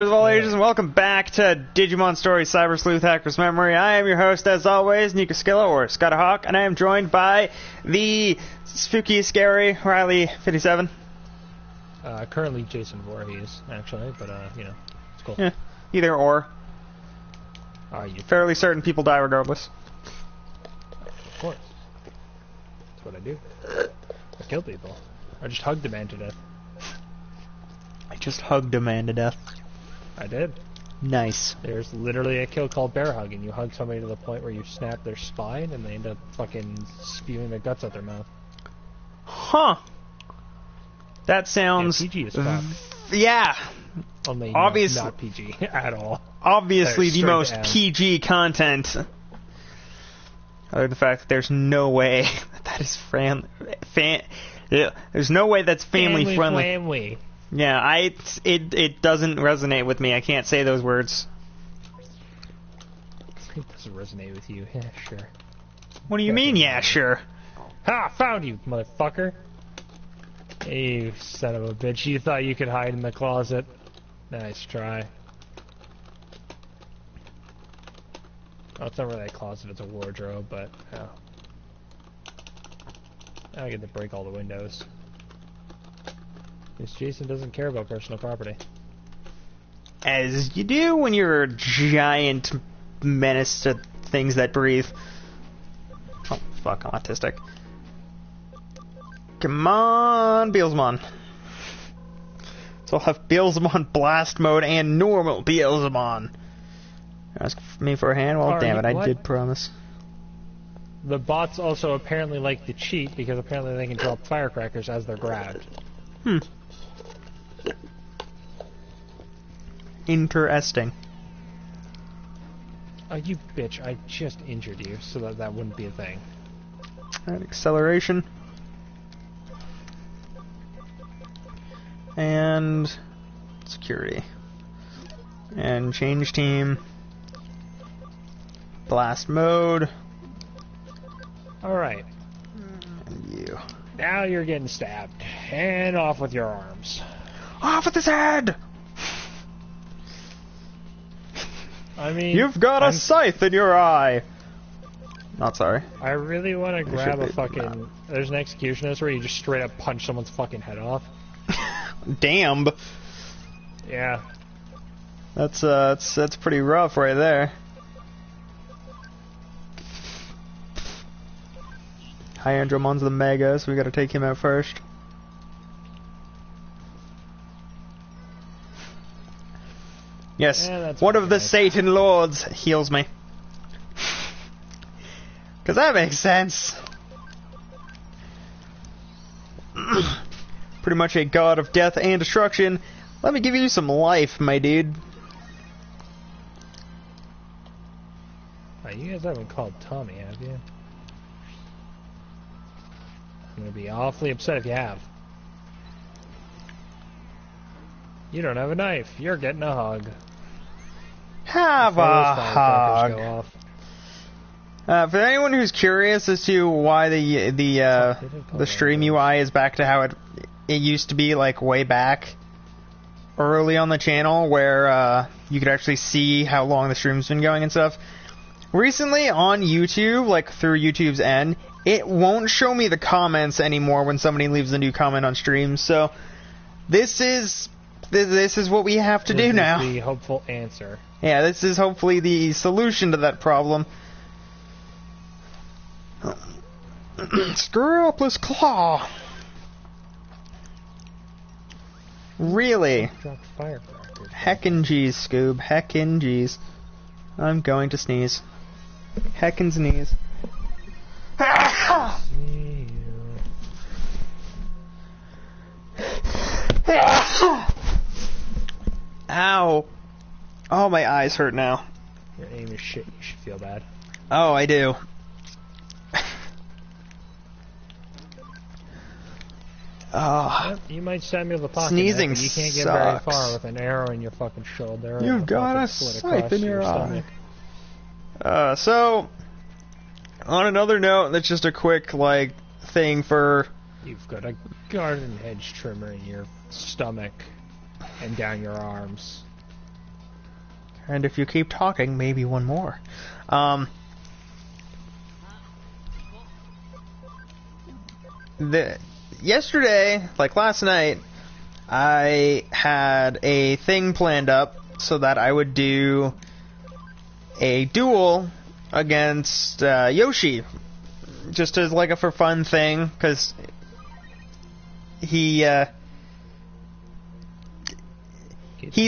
Of all ages, and welcome back to Digimon Stories Cyber Sleuth Hacker's Memory. I am your host, as always, Nika Skilla, or Scottahawk, and I am joined by the spooky, scary Riley57. Currently Jason Voorhees, actually, but, you know, it's cool. Yeah, either or. Are you? Fairly certain people die regardless. Of course. That's what I do. I kill people. I just hugged a man to death. I just hugged a man to death. I did. Nice. There's literally a kill called bear hugging. You hug somebody to the point where you snap their spine and they end up fucking spewing their guts out their mouth. Huh. That sounds... Yeah, PG as fuck. Yeah. Only obviously, not PG at all. Obviously the most M. PG content. Other than the fact that there's no way that is there's no way that's family friendly. Family. Yeah, it doesn't resonate with me. I can't say those words. It doesn't resonate with you. Yeah, sure. What do you mean, yeah, sure? Ha! Found you, motherfucker! You son of a bitch. You thought you could hide in the closet. Nice try. Oh, it's not really a closet, it's a wardrobe, but, yeah. I get to break all the windows. Because Jason doesn't care about personal property. As you do when you're a giant menace to things that breathe. Oh, fuck, I'm autistic. Come on, Beelzemon. So I'll have Beelzemon Blast Mode and normal Beelzemon. Ask me for a hand? Well, damn it, I did promise. The bots also apparently like to cheat because apparently they can drop firecrackers as they're grabbed. Interesting. Oh, you bitch, I just injured you so that that wouldn't be a thing. Alright, acceleration. And security. And change team. Blast mode. Alright. And you. Now you're getting stabbed. And off with your arms. Off with his head! I mean... You've got a scythe in your eye! Not sorry. I really want to grab a fucking... No. There's an executionist where you just straight up punch someone's fucking head off. Damn. Yeah. That's pretty rough right there. Hyandromon's the mega, so we gotta take him out first. Yes, one of the Satan Lords heals me. Cause that makes sense. Pretty much a god of death and destruction. Let me give you some life, my dude. You guys haven't called Tommy, have you? I'm gonna be awfully upset if you have. You don't have a knife. You're getting a hug. Have a hug. For anyone who's curious as to why the stream UI is back to how it used to be, like way back early on the channel, where you could actually see how long the stream's been going and stuff. Recently on YouTube, like through YouTube's end, it won't show me the comments anymore when somebody leaves a new comment on stream. So this is what we have to do now. This is the hopeful answer. Yeah, this is hopefully the solution to that problem. Scrupless Claw. Really? Heckin' jeez, Scoob. Heckin' jeez. I'm going to sneeze. Heckin' sneeze. Ow. Oh, my eyes hurt now. Your aim is shit. You should feel bad. Oh, I do. Oh. You might Samuel the Pocket. Sneezing but you can't get sucks. very far with an arrow in your fucking shoulder. You've got a scythe in your eye. So, on another note, that's just a quick, like, thing for... You've got a garden hedge trimmer in your stomach and down your arms. And if you keep talking, maybe one more. Yesterday, like last night, I had a thing planned up so that I would do a duel against Yoshi, just as like a for fun thing, because he's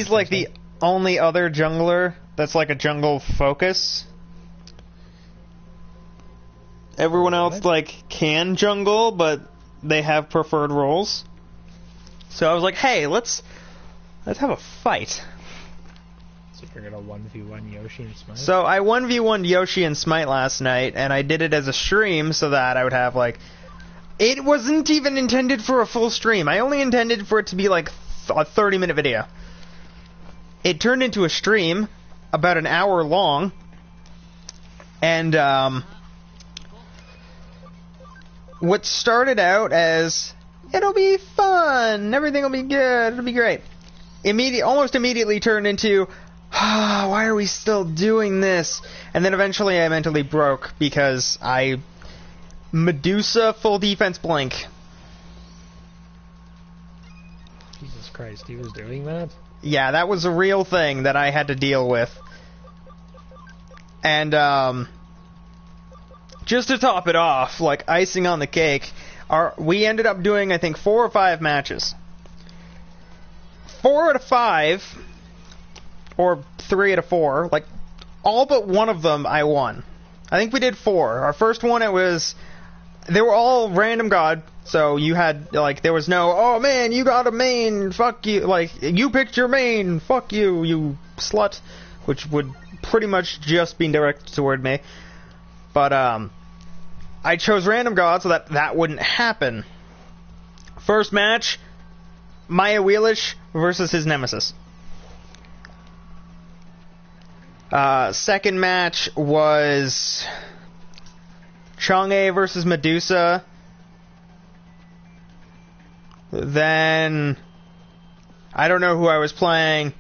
like the only other jungler that's like a jungle focus. Everyone else like can jungle, but they have preferred roles. So I was like, hey, let's have a fight. So you're gonna 1v1 Yoshi and Smite? So I 1v1'd Yoshi and Smite last night, and I did it as a stream so that I would have like... It wasn't even intended for a full stream. I only intended for it to be like a 30-minute video. It turned into a stream about an hour long, and what started out as, it'll be fun, everything will be good, it'll be great, almost immediately turned into, why are we still doing this? And then eventually I mentally broke because I Medusa full defense blink. Jesus Christ, he was doing that? Yeah, that was a real thing that I had to deal with. And just to top it off, like icing on the cake, we ended up doing, I think, 4 or 5 matches. 4 out of 5, or 3 out of 4, like, all but one of them I won. I think we did 4. Our first one, they were all random god, so you had, like, there was no, oh man, you got a main, fuck you, like, you picked your main, fuck you, you slut, which would pretty much just be directed toward me. But, I chose random god so that wouldn't happen. First match, Maya Wheelish versus his nemesis. Second match was Chang'e versus Medusa. Then, I don't know who I was playing.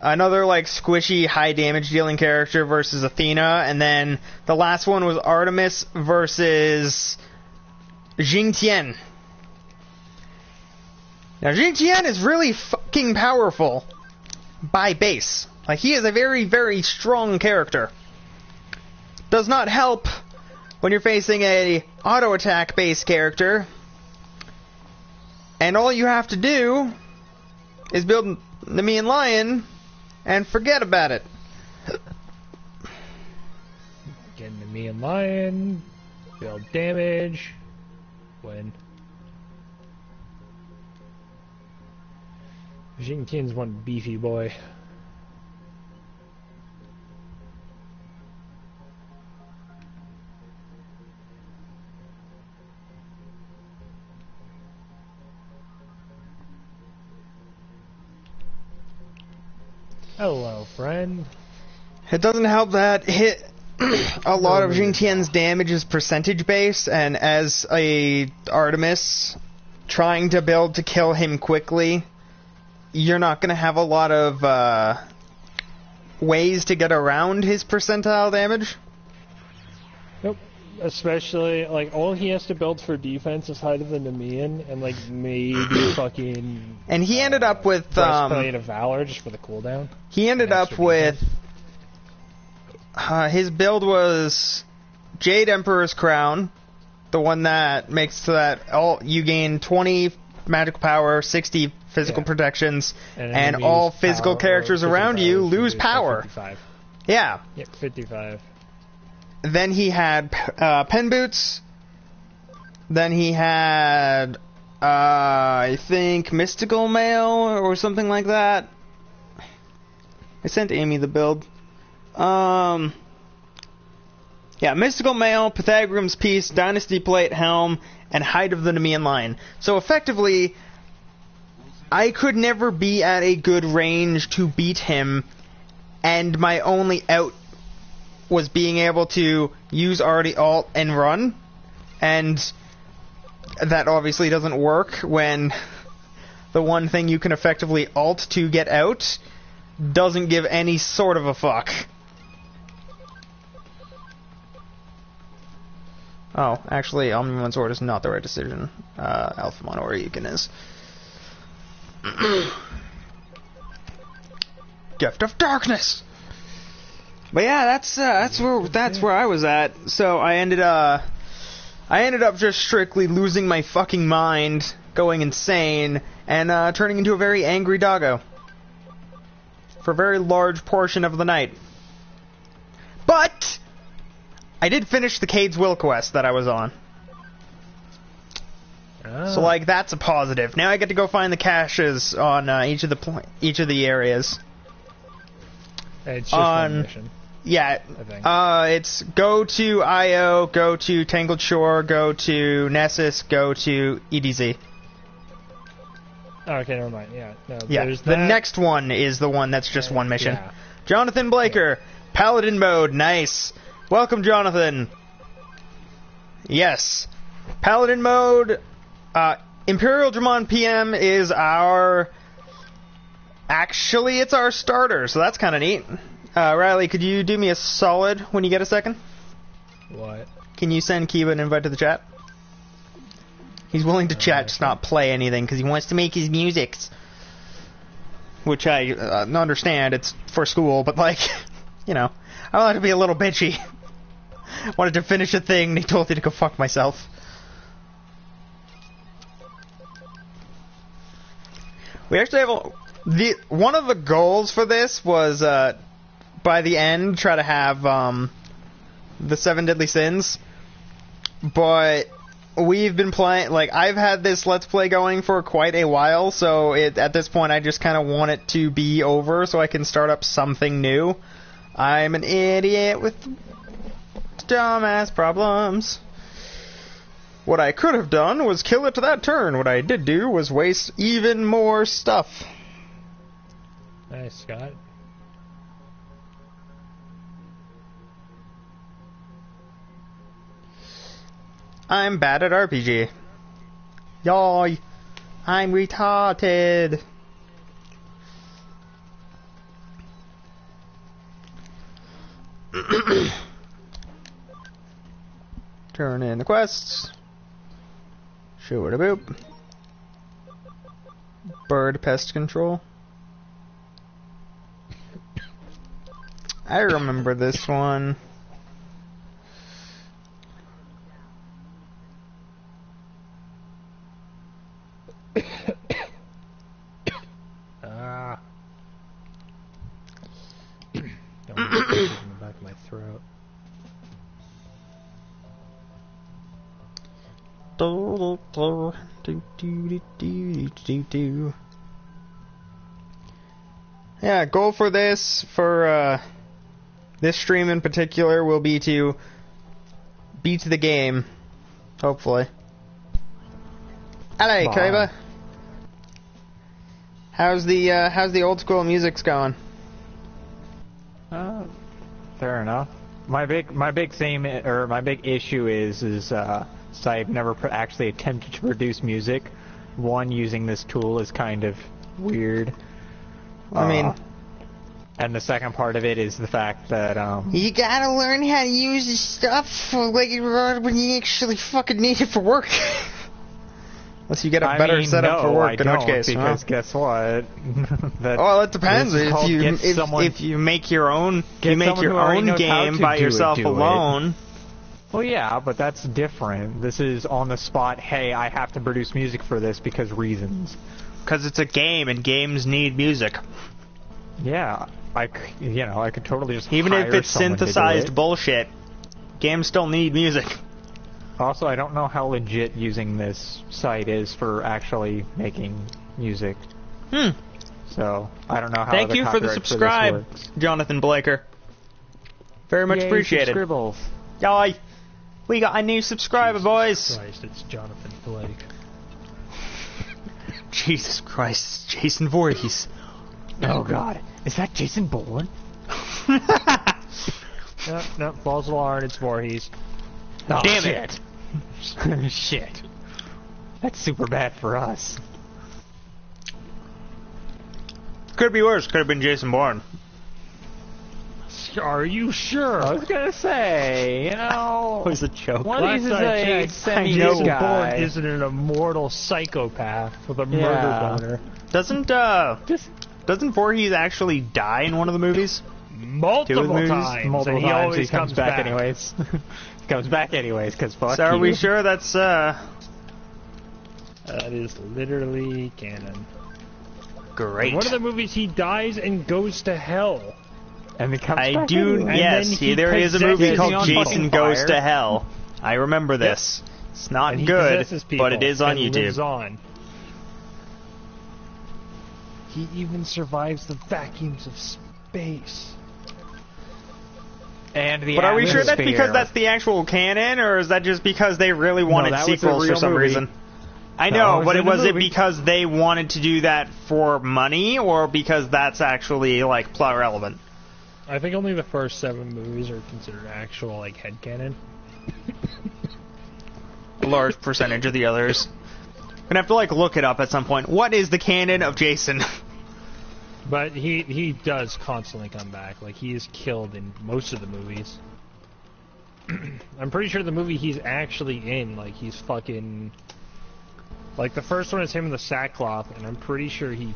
Another, like, squishy, high damage dealing character versus Athena. And then the last one was Artemis versus Jing Tian. Now, Jing Tian is really fucking powerful by base. Like, he is a very, very strong character. Does not help when you're facing a auto-attack based character. And all you have to do is build Nemean Lion and forget about it. Get Nemean Lion, build damage, win. Jing Tian's one beefy boy. Hello, friend. It doesn't help that a lot of Jing Tian's damage is percentage based, and as a Artemis trying to build to kill him quickly, you're not going to have a lot of ways to get around his percentile damage. Nope. Especially, like, all he has to build for defense is Height of the Nemean, and, like, maybe fucking... And he ended up with... Breastplate of Valor, just for the cooldown. He ended up with... his build was Jade Emperor's Crown, the one that makes so that you gain 20 magical power, 60 physical protections, and all physical characters around you lose power. 55. Yeah. Yep, 55. Then he had pen boots. Then he had, I think, mystical mail or something like that. I sent Amy the build. Yeah, mystical mail, Pythagorean's piece, dynasty plate, helm, and height of the Nemean line. So effectively, I could never be at a good range to beat him, and my only out was being able to use already alt and run, and that obviously doesn't work when the one thing you can effectively alt to get out doesn't give any sort of a fuck. Oh, actually, Omnimon Sword is not the right decision. Alphamon Oryukin is. Gift of Darkness! But yeah, that's where I was at. So I ended up just strictly losing my fucking mind, going insane, and turning into a very angry doggo. For a very large portion of the night. But I did finish the Cade's Will quest that I was on. Oh. So like that's a positive. Now I get to go find the caches on each of the areas. It's just one mission. Yeah, I think. It's go to IO, go to Tangled Shore, go to Nessus, go to EDZ. Oh, okay, never mind. Yeah, no. Yeah, There's the that. next one is the one that's just one mission. Yeah. Jonathan Blaker, Paladin mode, nice. Welcome, Jonathan. Yes, Paladin mode. Imperial Dramon PM is our. Actually, it's our starter, so that's kind of neat. Riley, could you do me a solid when you get a second? What? Can you send Kiba an invite to the chat? He's willing to chat, just not play anything, because he wants to make his musics. Which I understand, it's for school, but like, you know, I like to be a little bitchy. Wanted to finish a thing, and he told me to go fuck myself. We actually have one of the goals for this was by the end try to have the 7 Deadly Sins, but we've been playing, like, I've had this Let's Play going for quite a while, so at this point I just kind of want it to be over so I can start up something new. I'm an idiot with dumbass problems. What I could have done was kill it to that turn. What I did do was waste even more stuff. Nice, Scott. I'm bad at RPG. Yoy! I'm retarded! Turn in the quests. Shoot a boop. Bird pest control. I remember this one. Don't want to in the back of my throat. Yeah, goal for this, this stream in particular, will be to beat the game, hopefully. Hello, Kaiba. How's the old school music's going? Fair enough. My big theme, or my big issue is I've never actually attempted to produce music. One, using this tool is kind of weird. I mean, and the second part of it is the fact that you gotta learn how to use this stuff like when you actually fucking need it for work. Unless you get a better setup for work, in which case, because guess what? Well, it depends. If you make your own, game by yourself alone. Well, yeah, but that's different. This is on the spot. Hey, I have to produce music for this because reasons. Because it's a game, and games need music. Yeah, I could totally just even hire if it's someone synthesized to do it. Bullshit. Games still need music. Also, I don't know how legit using this site is for actually making music. So, I don't know how Thank the you for the copyright subscribe, for this works. Jonathan Blaker. Very much appreciated. Scribbles. Yay! We got a new subscriber, boys! Christ, it's Jonathan Blake. Jesus Christ, it's Jason Voorhees. Oh god, is that Jason Bourne? No, false alarm, it's Voorhees. Oh, damn shit. Shit. That's super bad for us. could be worse. Could have been Jason Bourne. Are you sure? I was gonna say, you know, It was a joke. one of these is a semi Jason guy. Bourne isn't an immortal psychopath with a murder boner. Doesn't Voorhees actually die in one of the movies? Multiple times. Multiple and he times. always He comes back anyways. He comes back anyways, because fuck So are you. we sure that's That is literally canon. great? In one of the movies, he dies and goes to hell. And he comes I back do. anyway. Yes, then he there is a movie possesses called people. Jason On Goes fire. to Hell. I remember this. It's not And he good, possesses people but it is on and lives YouTube. on. He even survives the vacuums of space. And the But are we sure that's atmosphere. because that's the actual canon, or is that just because they really wanted that was a sequels for real some movie. reason? I No, know, it but was in the was it movie. because they wanted to do that for money, or because that's actually like plot relevant? I think only the first 7 movies are considered actual, like, headcanon. A large percentage of the others. Gonna have to like look it up at some point. What is the canon of Jason? But he does constantly come back. Like, he is killed in most of the movies. I'm pretty sure the movie he's actually in, like, he's fucking... Like, the first one is him in the sackcloth, and I'm pretty sure he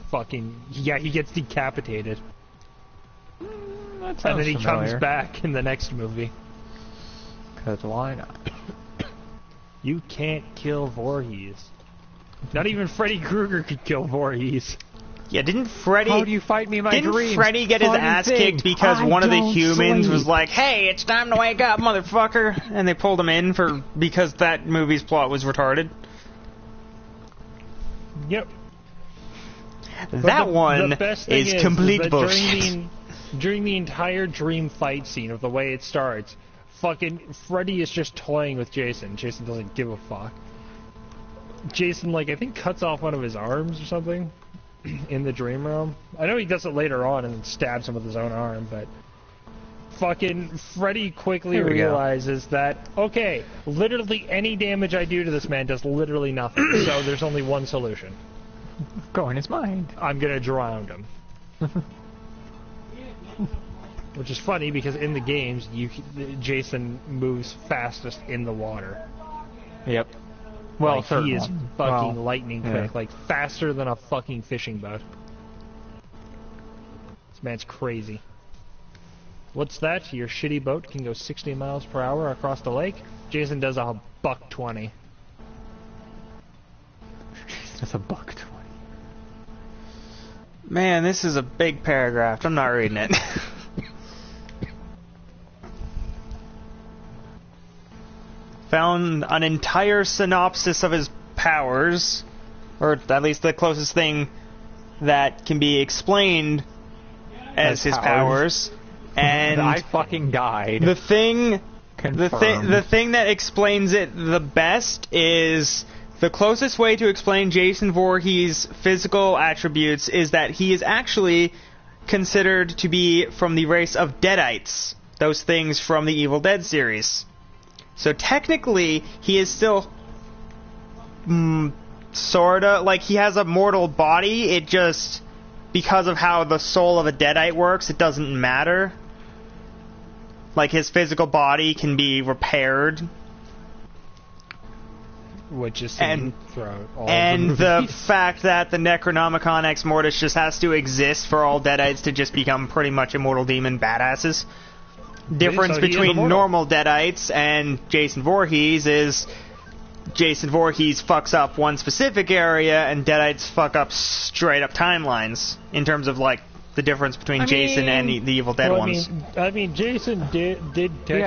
gets decapitated. That sounds And then he familiar. comes back in the next movie. Because why not? You can't kill Voorhees. Not even Freddy Krueger could kill Voorhees. Yeah, didn't Freddy... How do you fight me in my Didn't dreams? Freddy get his Funny ass thing, kicked because I one of the don't humans sleep. was like, "Hey, it's time to wake up, motherfucker," and they pulled him in because that movie's plot was retarded? Yep. That one the best thing is is complete that bullshit. During the entire dream fight scene of the way it starts, fucking Freddy is just toying with Jason. Jason doesn't give a fuck. Jason, like, I think cuts off one of his arms or something in the dream realm. I know he does it later on and stabs him with his own arm, but fucking Freddy quickly Here we go. realizes that, okay, literally any damage I do to this man does literally nothing, so there's only one solution. Go in his mind. I'm gonna drown him. Which is funny because in the games, Jason moves fastest in the water. Yep. Well, Like, he is certain. fucking Well, lightning yeah. quick, like faster than a fucking fishing boat. This man's crazy. What's that? Your shitty boat can go 60 miles per hour across the lake? Jason does a $120. That's a $120. Man, this is a big paragraph. I'm not reading it. Found an entire synopsis of his powers, or at least the closest thing that can be explained as his powers. And I fucking died. the thing Confirmed. the thing that explains it the best is the closest way to explain Jason Voorhees' physical attributes is that he is actually considered to be from the race of Deadites, those things from the Evil Dead series. So technically, he is still sorta like he has a mortal body. It just, because of how the soul of a Deadite works, it doesn't matter. Like, his physical body can be repaired. Which is And- seen throughout all And the the movies. fact that the Necronomicon Ex Mortis just has to exist for all Deadites to just become pretty much immortal demon badasses. Difference So he is between immortal. normal Deadites and Jason Voorhees is Jason Voorhees fucks up one specific area and Deadites fuck up straight up timelines in terms of, like, the difference between Jason and the Evil Dead Well, ones. I mean, Jason did technically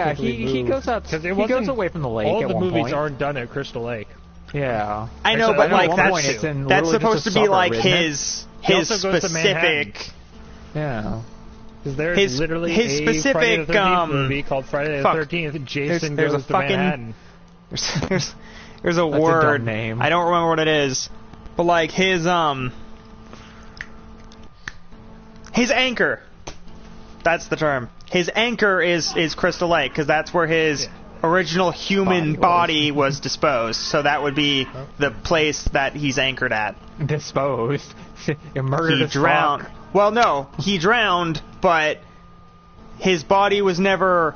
Yeah, he move, goes out. 'cause it He wasn't- goes away from the lake all at the one movies point. aren't done at Crystal Lake. Yeah. I know, Actually, but I know like at one that's point it's in that's literally supposed just to a be suburb, like isn't it? his He also goes to specific. Yeah. Because there's His- literally his a Friday the specific, 13th movie called Friday the fuck. 13th. Jason There's a goes to fucking- Manhattan. There's a That's a dumb word. name. I don't remember what it is, but like his anchor. That's the term. His anchor is Crystal Lake because that's where his original human body was disposed. So that would be the place that he's anchored at. Disposed. You murdered He as drowned. fuck. Well, no, he drowned, but his body was never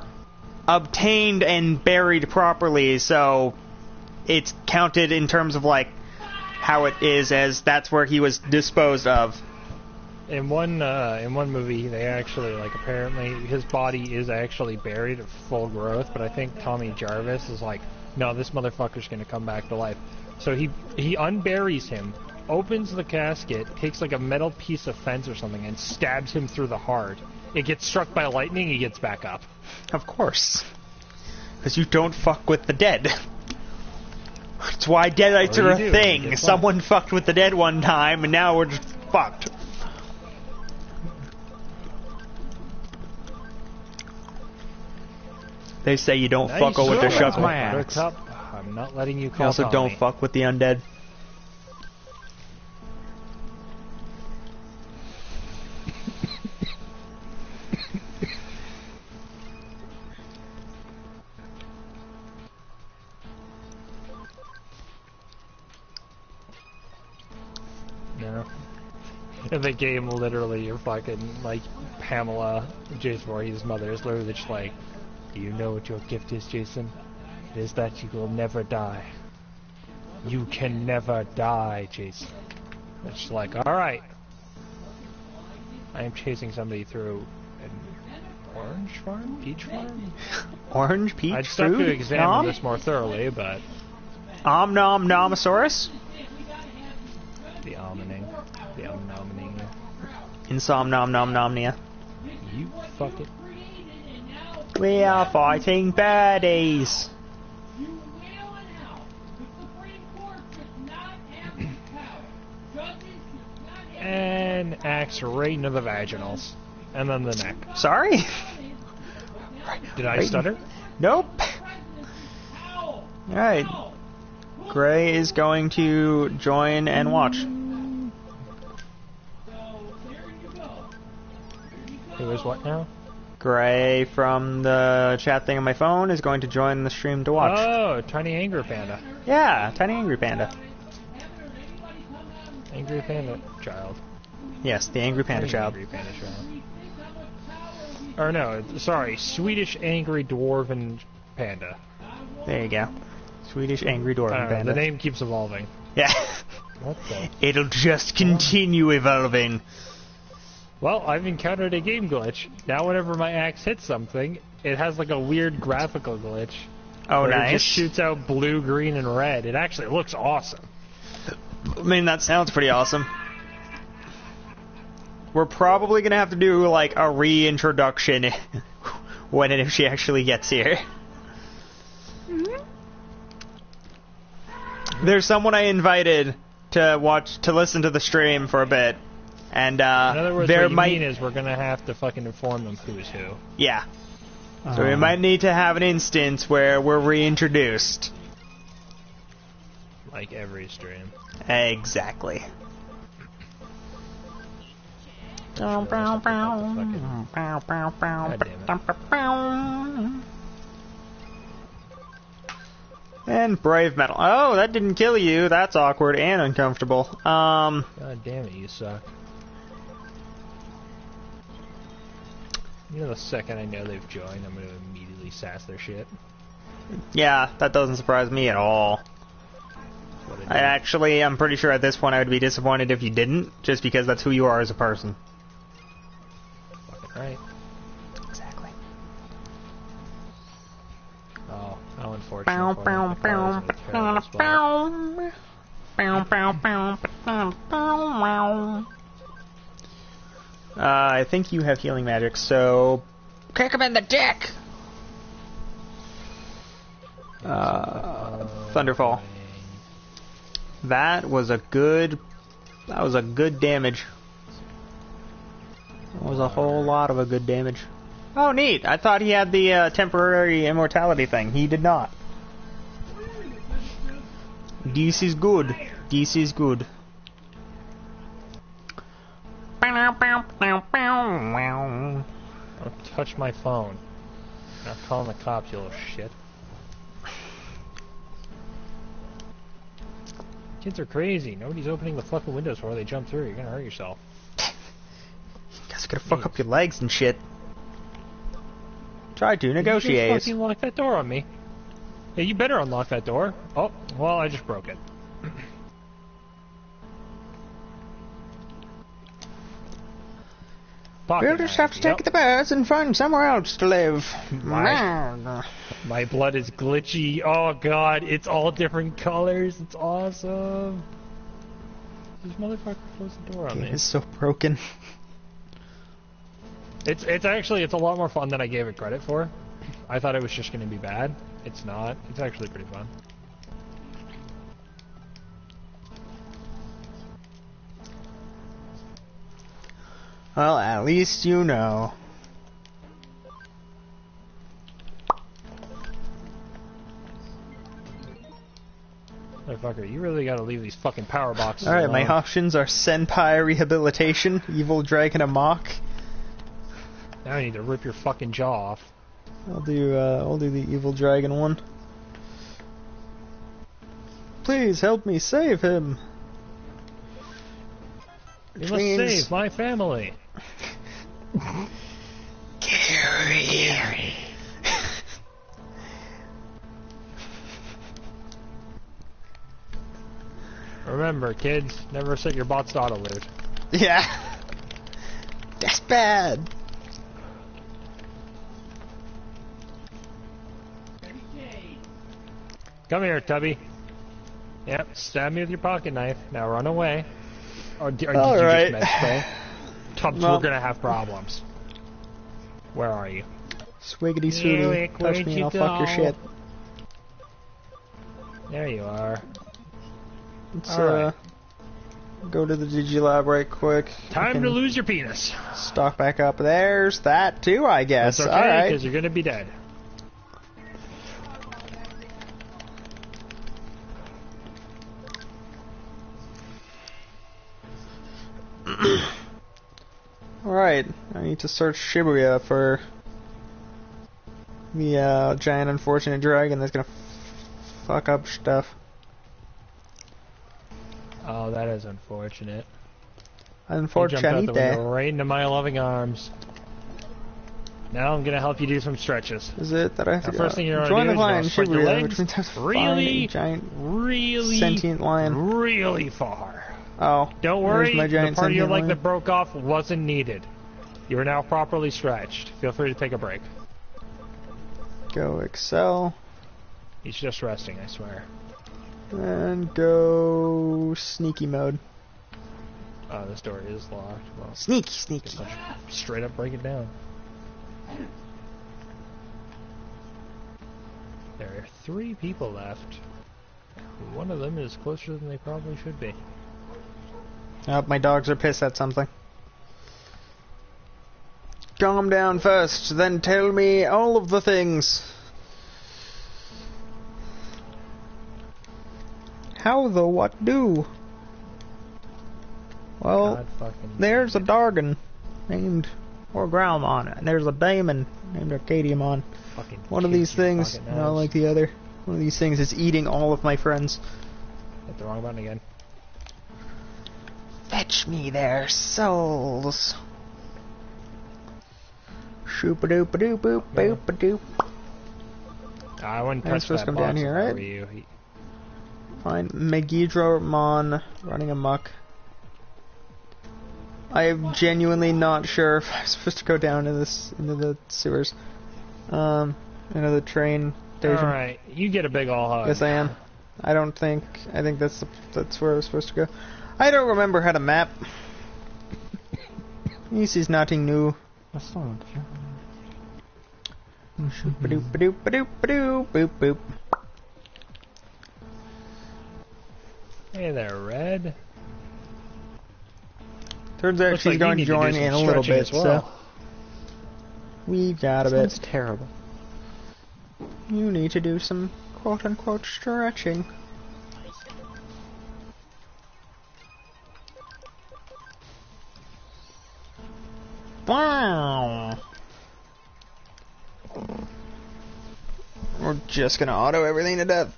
obtained and buried properly, so it's counted in terms of, like, how it is as that's where he was disposed of. In one movie, they actually, like, apparently his body is actually buried at full growth, but I think Tommy Jarvis is like, no, this motherfucker's gonna come back to life. So he unburies him, opens the casket, takes like a metal piece of fence or something, and stabs him through the heart. It gets struck by lightning, he gets back up. Of course. Because you don't fuck with the dead. That's why deadites are a thing. Someone fucked with the dead one time, and now we're just fucked. They say you don't fuck with the shuck my ass. I'm not letting you call You also Tommy. don't fuck with the undead. No. In the game, literally, you're fucking, like, Pamela, Jason Voorhees' mother, is literally just like, do you know what your gift is, Jason? It is that you will never die. You can never die, Jason. It's like, alright. I am chasing somebody through an orange farm? Peach farm? Orange, peach, I'd still have fruit, to examine nom? this more thoroughly, but... Nom nomosaurus? The almoning. The almoning. Insomnomnomnia. You fuck it. We are fighting baddies. And axe right into the vaginals. And then the neck. Sorry? Did I stutter? Nope. Alright. Gray is going to join and watch. Who is what now? Gray from the chat thing on my phone is going to join the stream to watch. Oh, Tiny Angry Panda. Yeah, Tiny Angry Panda. Angry Panda child. Yes, the Angry Panda child. Angry Panda child. Or no, sorry, Swedish Angry Dwarven Panda. There you go. Swedish Angry Dwarven Panda. The name keeps evolving. Yeah. What the? It'll just continue evolving. Well, I've encountered a game glitch. Now whenever my axe hits something, it has like a weird graphical glitch. Oh, nice. It just shoots out blue, green, and red. It actually looks awesome. I mean, that sounds pretty awesome. We're probably gonna have to do, like, a reintroduction when and if she actually gets here. There's someone I invited to listen to the stream for a bit, and In other words, there what you might mean is we're gonna have to fucking inform them who's who. yeah. So we might need to have an instance where we're reintroduced. Like every stream. Exactly. God damn And Brave Metal. Oh, that didn't kill you. That's awkward and uncomfortable. God damn it, you suck. You know, the second I know they've joined, I'm gonna immediately sass their shit. Yeah, that doesn't surprise me at all. What I do. I'm pretty sure at this point I would be disappointed if you didn't, just because that's who you are as a person. Fucking right. Exactly. Oh, how unfortunate. I think you have healing magic, so kick him in the dick. Thunderfall. That was a good damage. That was a whole lot of a good damage. Oh, neat. I thought he had the temporary immortality thing. He did not. This is good. This is good. Don't touch my phone. I'm not calling the cops, you little shit. Kids are crazy. Nobody's opening the fucking windows before they jump through. You're gonna hurt yourself. Gonna fuck up your legs and shit. Try to negotiate. You just fucking lock that door on me. Yeah, you better unlock that door. Oh, well, I just broke it. We'll just have to take the bus and find somewhere else to live. My blood is glitchy. Oh god, it's all different colors. It's awesome. This motherfucker closed the door on me. It's so broken. It's actually a lot more fun than I gave it credit for. I thought it was just going to be bad. It's not. It's actually pretty fun. Well, at least you know. Motherfucker, you really gotta leave these fucking power boxes Alright, alone. my options are Senpai Rehabilitation, Evil Dragon Amok. Now I need to rip your fucking jaw off. I'll do the Evil Dragon one. Please help me save him. You must save my family. Gary. Remember, kids, never set your bots to auto-load. Yeah. That's bad. Come here, Tubby. Yep, stab me with your pocket knife. Now run away. Or did you right. just med-spray? Tubbs, Well, we're gonna have problems. Where are you? Swiggity swooty. Eric, Touch where'd me, you I'll fuck your go? shit. There you are. Let's Alright. go to the Digilab right quick. Time to lose your penis. Stock back up. There's that too, I guess. That's okay, Alright. because you're gonna be dead. Alright, I need to search Shibuya for the giant unfortunate dragon that's gonna fuck up stuff. Oh, that is unfortunate. He jumped out Unfortunate. the window right into my loving arms. Now I'm gonna help you do some stretches. Is it that I have The to first thing you're gonna join do the is you're line gonna spread your Shibuya, legs which means I have to find really, a giant really sentient lion. really far. Oh, Don't there's worry, my the giant part of your sentient leg lion. that broke off wasn't needed. You are now properly stretched. Feel free to take a break. Go Excel He's just resting, I swear. and go sneaky mode. Oh, this door is locked. Well, Sneaky. guess I'll straight up break it down. There are 3 people left. One of them is closer than they probably should be. Oh, my dogs are pissed at something. Calm down first, then tell me all of the things. How the what do? Well, God fucking there's a Dargon named Orgralmon, and there's a Daemon named Arcadiamon. fucking One of kick these your things, fucking not nose. like the other. One of these things is eating all of my friends. Hit the wrong button again. Fetch me their souls. Shoop-a-doop-a-doop-boop-boop-a-doop. I wouldn't I'm touch supposed that to come box down here, if I right? were you. Find Megidromon running amok. I'm genuinely not sure if I'm supposed to go down into the sewers. Into the train station. Alright, you get a big ol' hug. Yes, I am. I think that's where I was supposed to go. I don't remember how to map. This is nothing new. Boop. Hey there, Red. Turns out Looks she's like going you to need join do in a some little stretching bit, as well. so we've got a Sounds bit. terrible. You need to do some quote-unquote stretching. Wow! We're just gonna auto everything to death.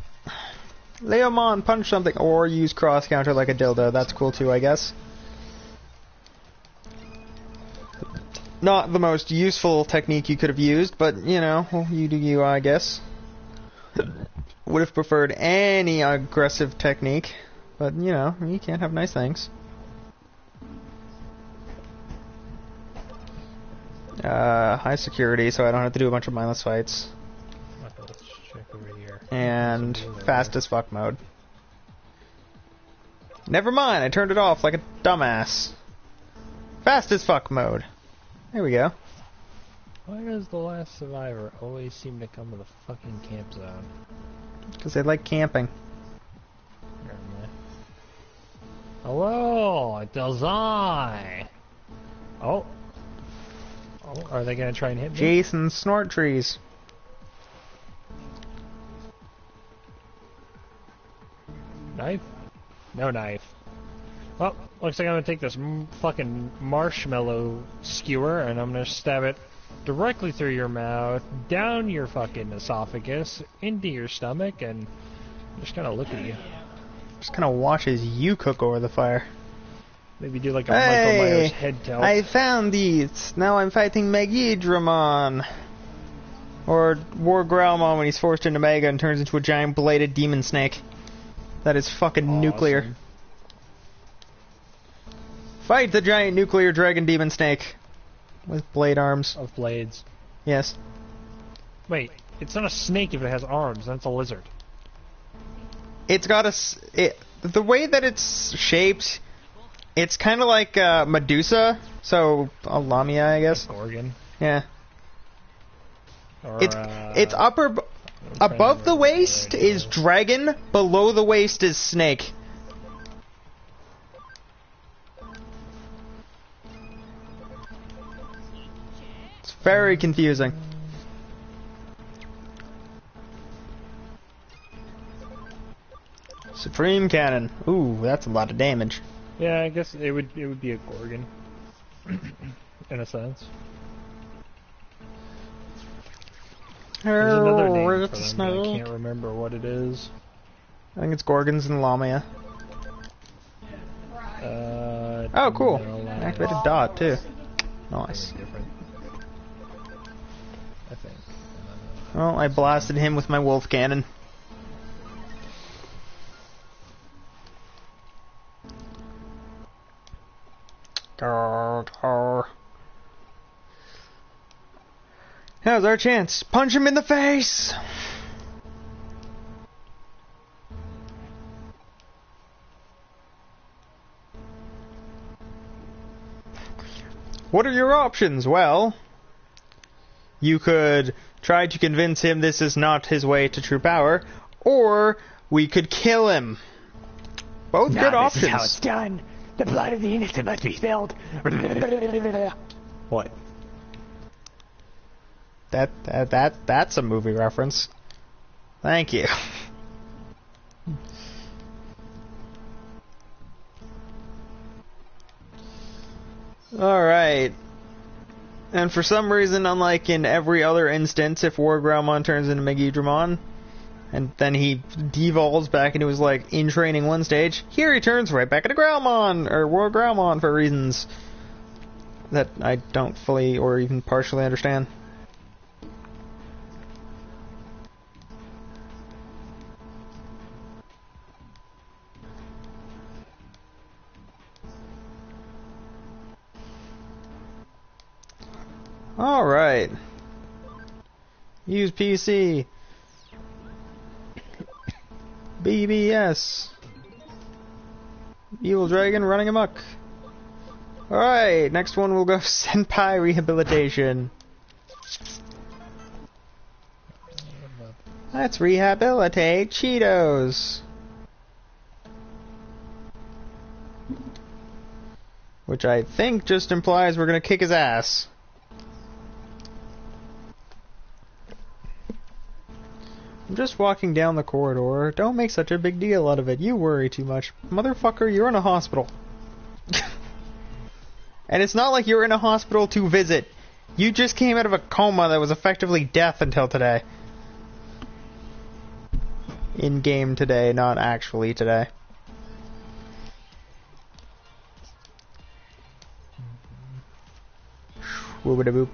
Leomon, punch something, or use cross counter like a dildo. That's cool too, I guess. Not the most useful technique you could have used, but, you know, well, you do you, I guess. Would have preferred any aggressive technique, but, you know, you can't have nice things. High security, so I don't have to do a bunch of mindless fights. Okay, let's check over here. And fast as fuck mode. Never mind, I turned it off like a dumbass. Fast as fuck mode. There we go. Why does the last survivor always seem to come to the fucking camp zone? Because they like camping. Hello, it does I. Oh. Oh, are they gonna try and hit me? Jason snort trees. Knife? No knife. Well, looks like I'm gonna take this fucking marshmallow skewer and I'm gonna stab it directly through your mouth, down your fucking esophagus, into your stomach, and just kind of look at you. Just kind of watch as you cook over the fire. Maybe do like a Michael Myers head tilt. I found these. Now I'm fighting Megidramon. Or War Growlmon when he's forced into Mega and turns into a giant bladed demon snake. That is fucking nuclear. Fight the giant nuclear dragon demon snake. With blade arms. Of blades. Yes. Wait, it's not a snake if it has arms, that's a lizard. It's got the way that it's shaped, it's kind of like Medusa, so a Lamia, I guess. Gorgon. Yeah. Or, it's above the waist is dragon, below the waist is snake. It's very confusing. Supreme Cannon. Ooh, that's a lot of damage. Yeah, I guess it would be a Gorgon. In a sense. There's another name for them, but I can't remember what it is. I think it's Gorgons and Lamia. Oh, cool. No, Activated dot, too. Nice. Different. I think. Well, I blasted him with my wolf cannon. Now's our chance. Punch him in the face! What are your options? Well, you could try to convince him this is not his way to true power, or we could kill him. Both good options. This is how it's done. The blood of the innocent must be spilled. What? That's a movie reference. Thank you. Alright. And for some reason, unlike in every other instance, if War Growlmon turns into Megidramon, and then he devolves back into his, like, in training 1 stage, here he turns right back into Growlmon, or War Growlmon for reasons that I don't fully or even partially understand. Alright. Use PC. BBS. Evil Dragon running amok. Alright, next one we'll go Senpai Rehabilitation. Let's rehabilitate Cheetos. Which I think just implies we're gonna kick his ass. I'm just walking down the corridor. Don't make such a big deal out of it. You worry too much. Motherfucker, you're in a hospital. And it's not like you're in a hospital to visit. You just came out of a coma that was effectively death until today. In-game today, not actually today. Whoop-a-da-boop.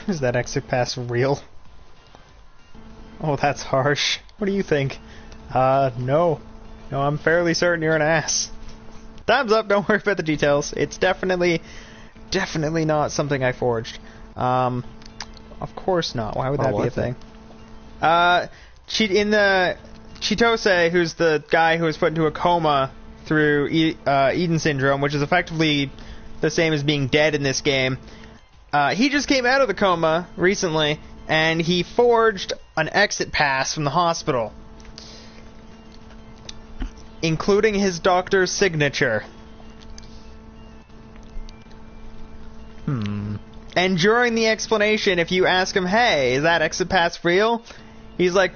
Is that exit pass real? Oh, that's harsh. What do you think? No. No, I'm fairly certain you're an ass. Time's up, don't worry about the details. It's definitely not something I forged. Of course not. Why would that be a thing? Chitose, who's the guy who was put into a coma through Eden Syndrome, which is effectively the same as being dead in this game. He just came out of the coma recently, and he forged an exit pass from the hospital, including his doctor's signature. And during the explanation, if you ask him, hey, is that exit pass real? He's like,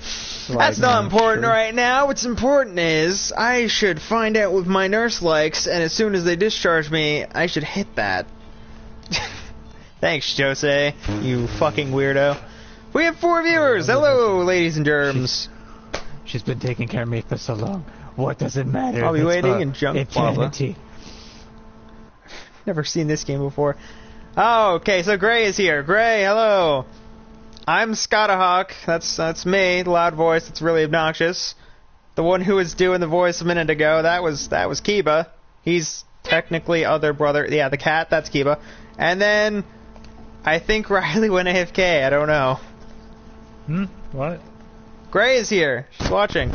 that's not important right now. What's important is I should find out what my nurse likes, and as soon as they discharge me, I should hit that. Thanks, Jose, you fucking weirdo. We have 4 viewers. Hello, ladies and germs. She's been taking care of me for so long. What does it matter? I'll be waiting in junk eternity. Never seen this game before. Oh, okay, so Gray is here. Gray, hello. I'm Scottahawk. That's me, the loud voice that's really obnoxious. The one who was doing the voice a minute ago, that was Kiba. He's technically other brother. Yeah, the cat, that's Kiba. And then I think Riley went AFK, I don't know. What? Gray is here. She's watching.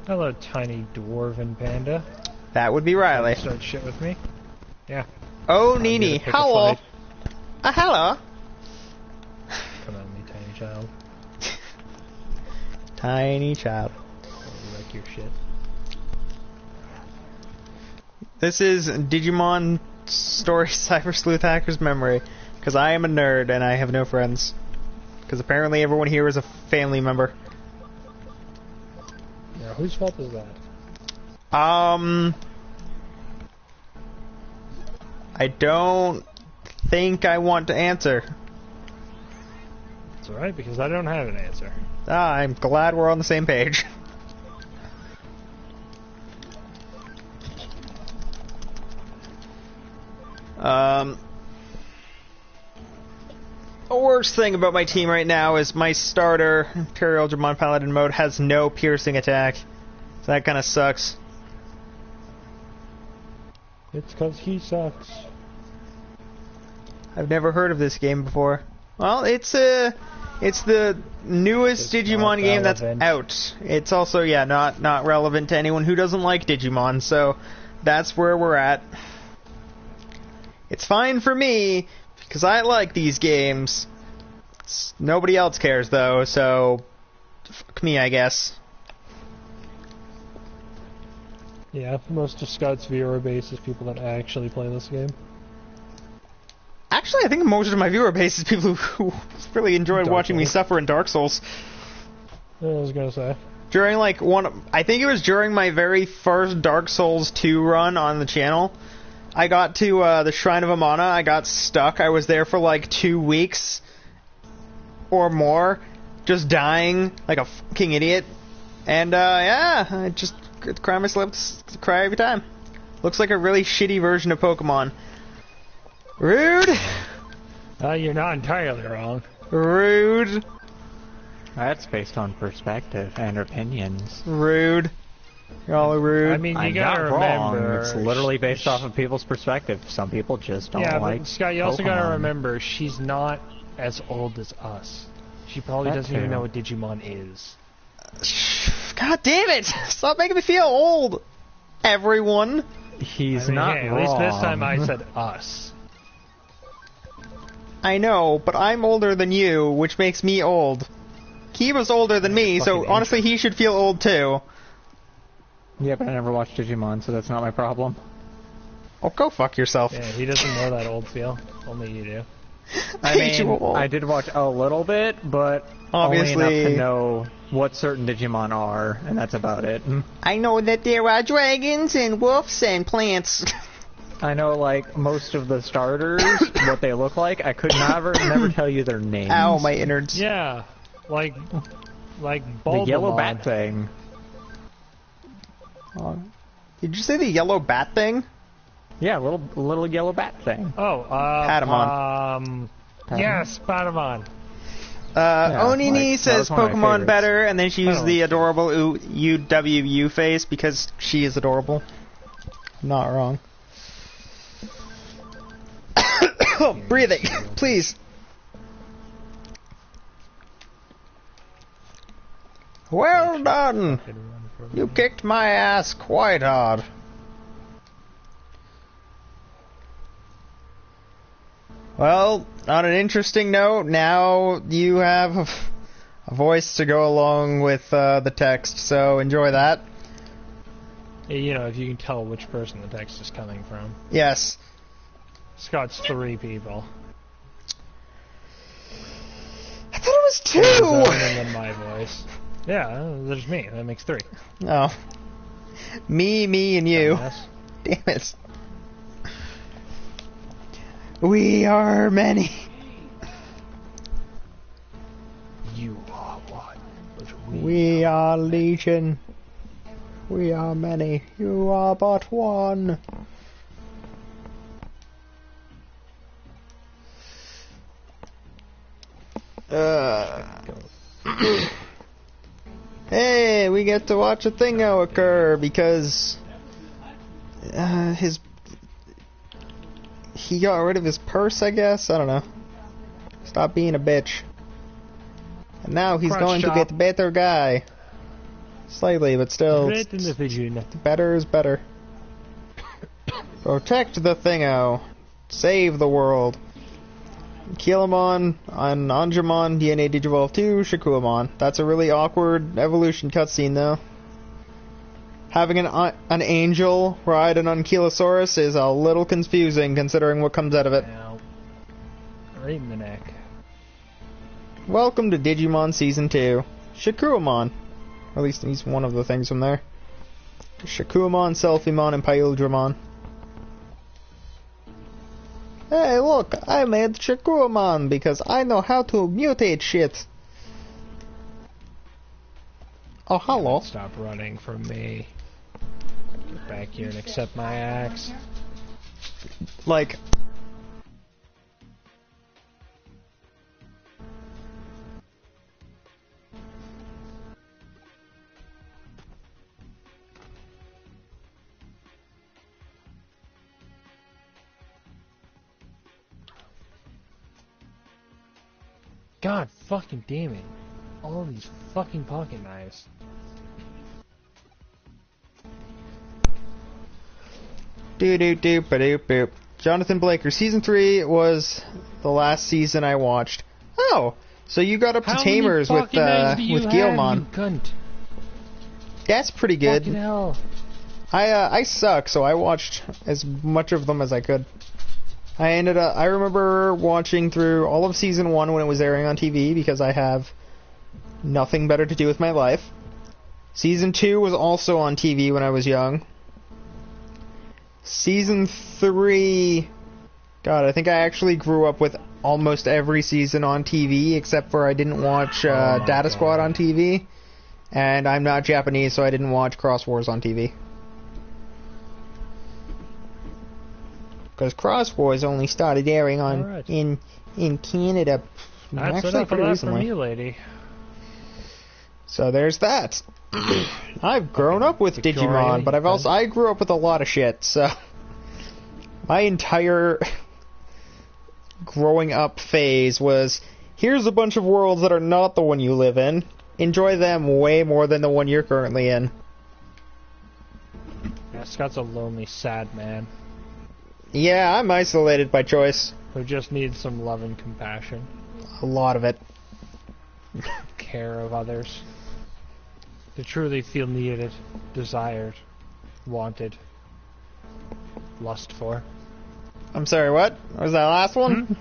Hello, tiny dwarven panda. That would be Riley. Start shit with me? Yeah. Oh, Nini. Hello. Hello. Come on, me, tiny child. Tiny child. I'll wreck your shit. This is Digimon Story Cyber Sleuth Hacker's Memory. Because I am a nerd and I have no friends. Because apparently everyone here is a family member. Yeah, whose fault is that? I don't think I want to answer. It's alright, because I don't have an answer. I'm glad we're on the same page. The worst thing about my team right now is my starter, Imperial Digimon Paladin mode, has no piercing attack. So that kind of sucks. It's because he sucks. I've never heard of this game before. Well, it's the newest Digimon game that's out. It's also, yeah, not relevant to anyone who doesn't like Digimon, so that's where we're at. It's fine for me, because I like these games. Nobody else cares, though, so fuck me, I guess. Yeah, most of Scott's viewer base is people that actually play this game. Actually, I think most of my viewer base is people who really enjoyed watching me suffer in Dark Souls. I was gonna say. During, like, I think it was during my very first Dark Souls 2 run on the channel, I got to the Shrine of Amana. I got stuck. I was there for like 2 weeks or more, just dying like a fucking idiot. And yeah, I just cry myself to cry every time. Looks like a really shitty version of Pokemon. Rude. You're not entirely wrong. Rude. That's based on perspective and opinions. Rude. Y'all are rude. I mean, you gotta not remember... wrong. It's literally based off of people's perspective. Some people just don't like but Scott, you also Pokemon. gotta remember, she's not as old as us. She probably doesn't even know what Digimon is. God damn it! Stop making me feel old, everyone. He's not hey, wrong. at least this time I said us. I know, but I'm older than you, which makes me old. Kiba's older than me, so honestly he should feel old too. Yeah, but I never watched Digimon, so that's not my problem. Oh, go fuck yourself. Yeah, he doesn't know that old feel. Only you do. I mean, I did watch a little bit, but obviously only enough to know what certain Digimon are, and that's about it. I know that there are dragons and wolves and plants. I know, like, most of the starters, what they look like. I could never tell you their names. Ow, my innards. Yeah, like the yellow bat thing. Did you say the yellow bat thing? Yeah, little yellow bat thing. Oh, Patamon. Yes, Patamon. Onini says Pokemon better, and then she used the adorable UWU face because she is adorable. Not wrong. Oh, breathing, please. Well done. You kicked my ass quite hard. Well, on an interesting note, now you have a voice to go along with the text, so enjoy that. You know, if you can tell which person the text is coming from. Yes. Scott's 3 people. I thought it was 2! And then my voice. Yeah, there's me. That makes 3. Oh. Me, and you. Yes. Damn it. We are many. You are one, but we are legion. We are many. You are but one. Hey, we get to watch a thingo occur because he got rid of his purse, I guess? I don't know. Stop being a bitch. And now he's going to get better guy. Slightly, but still. Better is better. Protect the thingo. Save the world. Kilamon on Anjumon, DNA Digivolve 2, Shakuamon. That's a really awkward evolution cutscene, though. Having an angel ride an Ankylosaurus is a little confusing, considering what comes out of it. Ow. Right in the neck. Welcome to Digimon Season 2. Shakuamon. Or at least he's one of the things from there. Shakuamon, Selfiemon, and Pyldramon. Hey, look, I made Shakuamon because I know how to mutate shit. Oh, hello. Stop running from me. Get back here and accept my axe. Like... God fucking damn it. All these fucking pocket knives. Boop. Jonathan Blaker, Season 3 was the last season I watched. Oh, so you got up to Tamers with Guilmon. Cunt? That's pretty good. Fucking hell. I suck, so I watched as much of them as I could. I remember watching through all of Season 1 when it was airing on TV because I have nothing better to do with my life. Season 2 was also on TV when I was young. Season 3... God, I think I actually grew up with almost every season on TV, except for I didn't watch Data Squad on TV. And I'm not Japanese, so I didn't watch Cross Wars on TV. Because Cross Wars only started airing on in Canada That's enough of that for me, lady. So there's that. I've grown up with Digimon, but I grew up with a lot of shit, so my entire growing up phase was, here's a bunch of worlds that are not the one you live in. Enjoy them way more than the one you're currently in. Yeah, Scott's a lonely, sad man. Yeah, I'm isolated by choice. Who just needs some love and compassion. A lot of it. Care of others. To truly feel needed, desired, wanted, lust for. I'm sorry, what? Was that last one?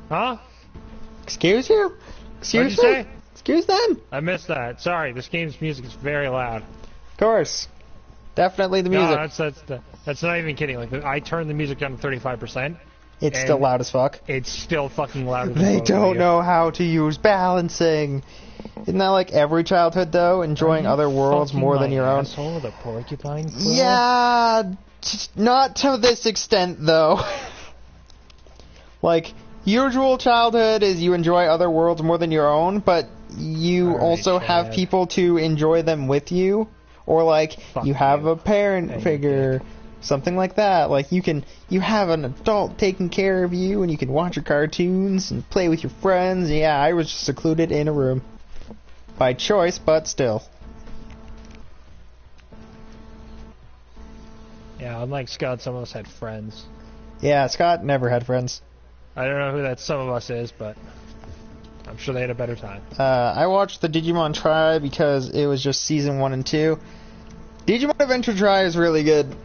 Huh? Excuse you? Excuse What'd you me? say? Excuse them? I missed that. Sorry, this game's music is very loud. Of course. Definitely the music. No, that's not even kidding. Like, I turned the music down to 35%. It's still loud as fuck. It's still fucking louder than They both don't of you. know how to use balancing. Isn't that like every childhood, though? Enjoying other worlds more than your own? Asshole, the porcupine quill? Yeah, not to this extent, though. Like, usual childhood is you enjoy other worlds more than your own, but you Alright, also have Chad. people to enjoy them with you. Or, like, Fuck you have you. a parent And you figure, something like that. Like, you have an adult taking care of you, and you can watch your cartoons and play with your friends. Yeah, I was just secluded in a room. By choice, but still. Yeah, unlike Scott, some of us had friends. Yeah, Scott never had friends. I don't know who that some of us is, but I'm sure they had a better time. I watched the Digimon Try because it was just season 1 and 2. Digimon Adventure Try is really good.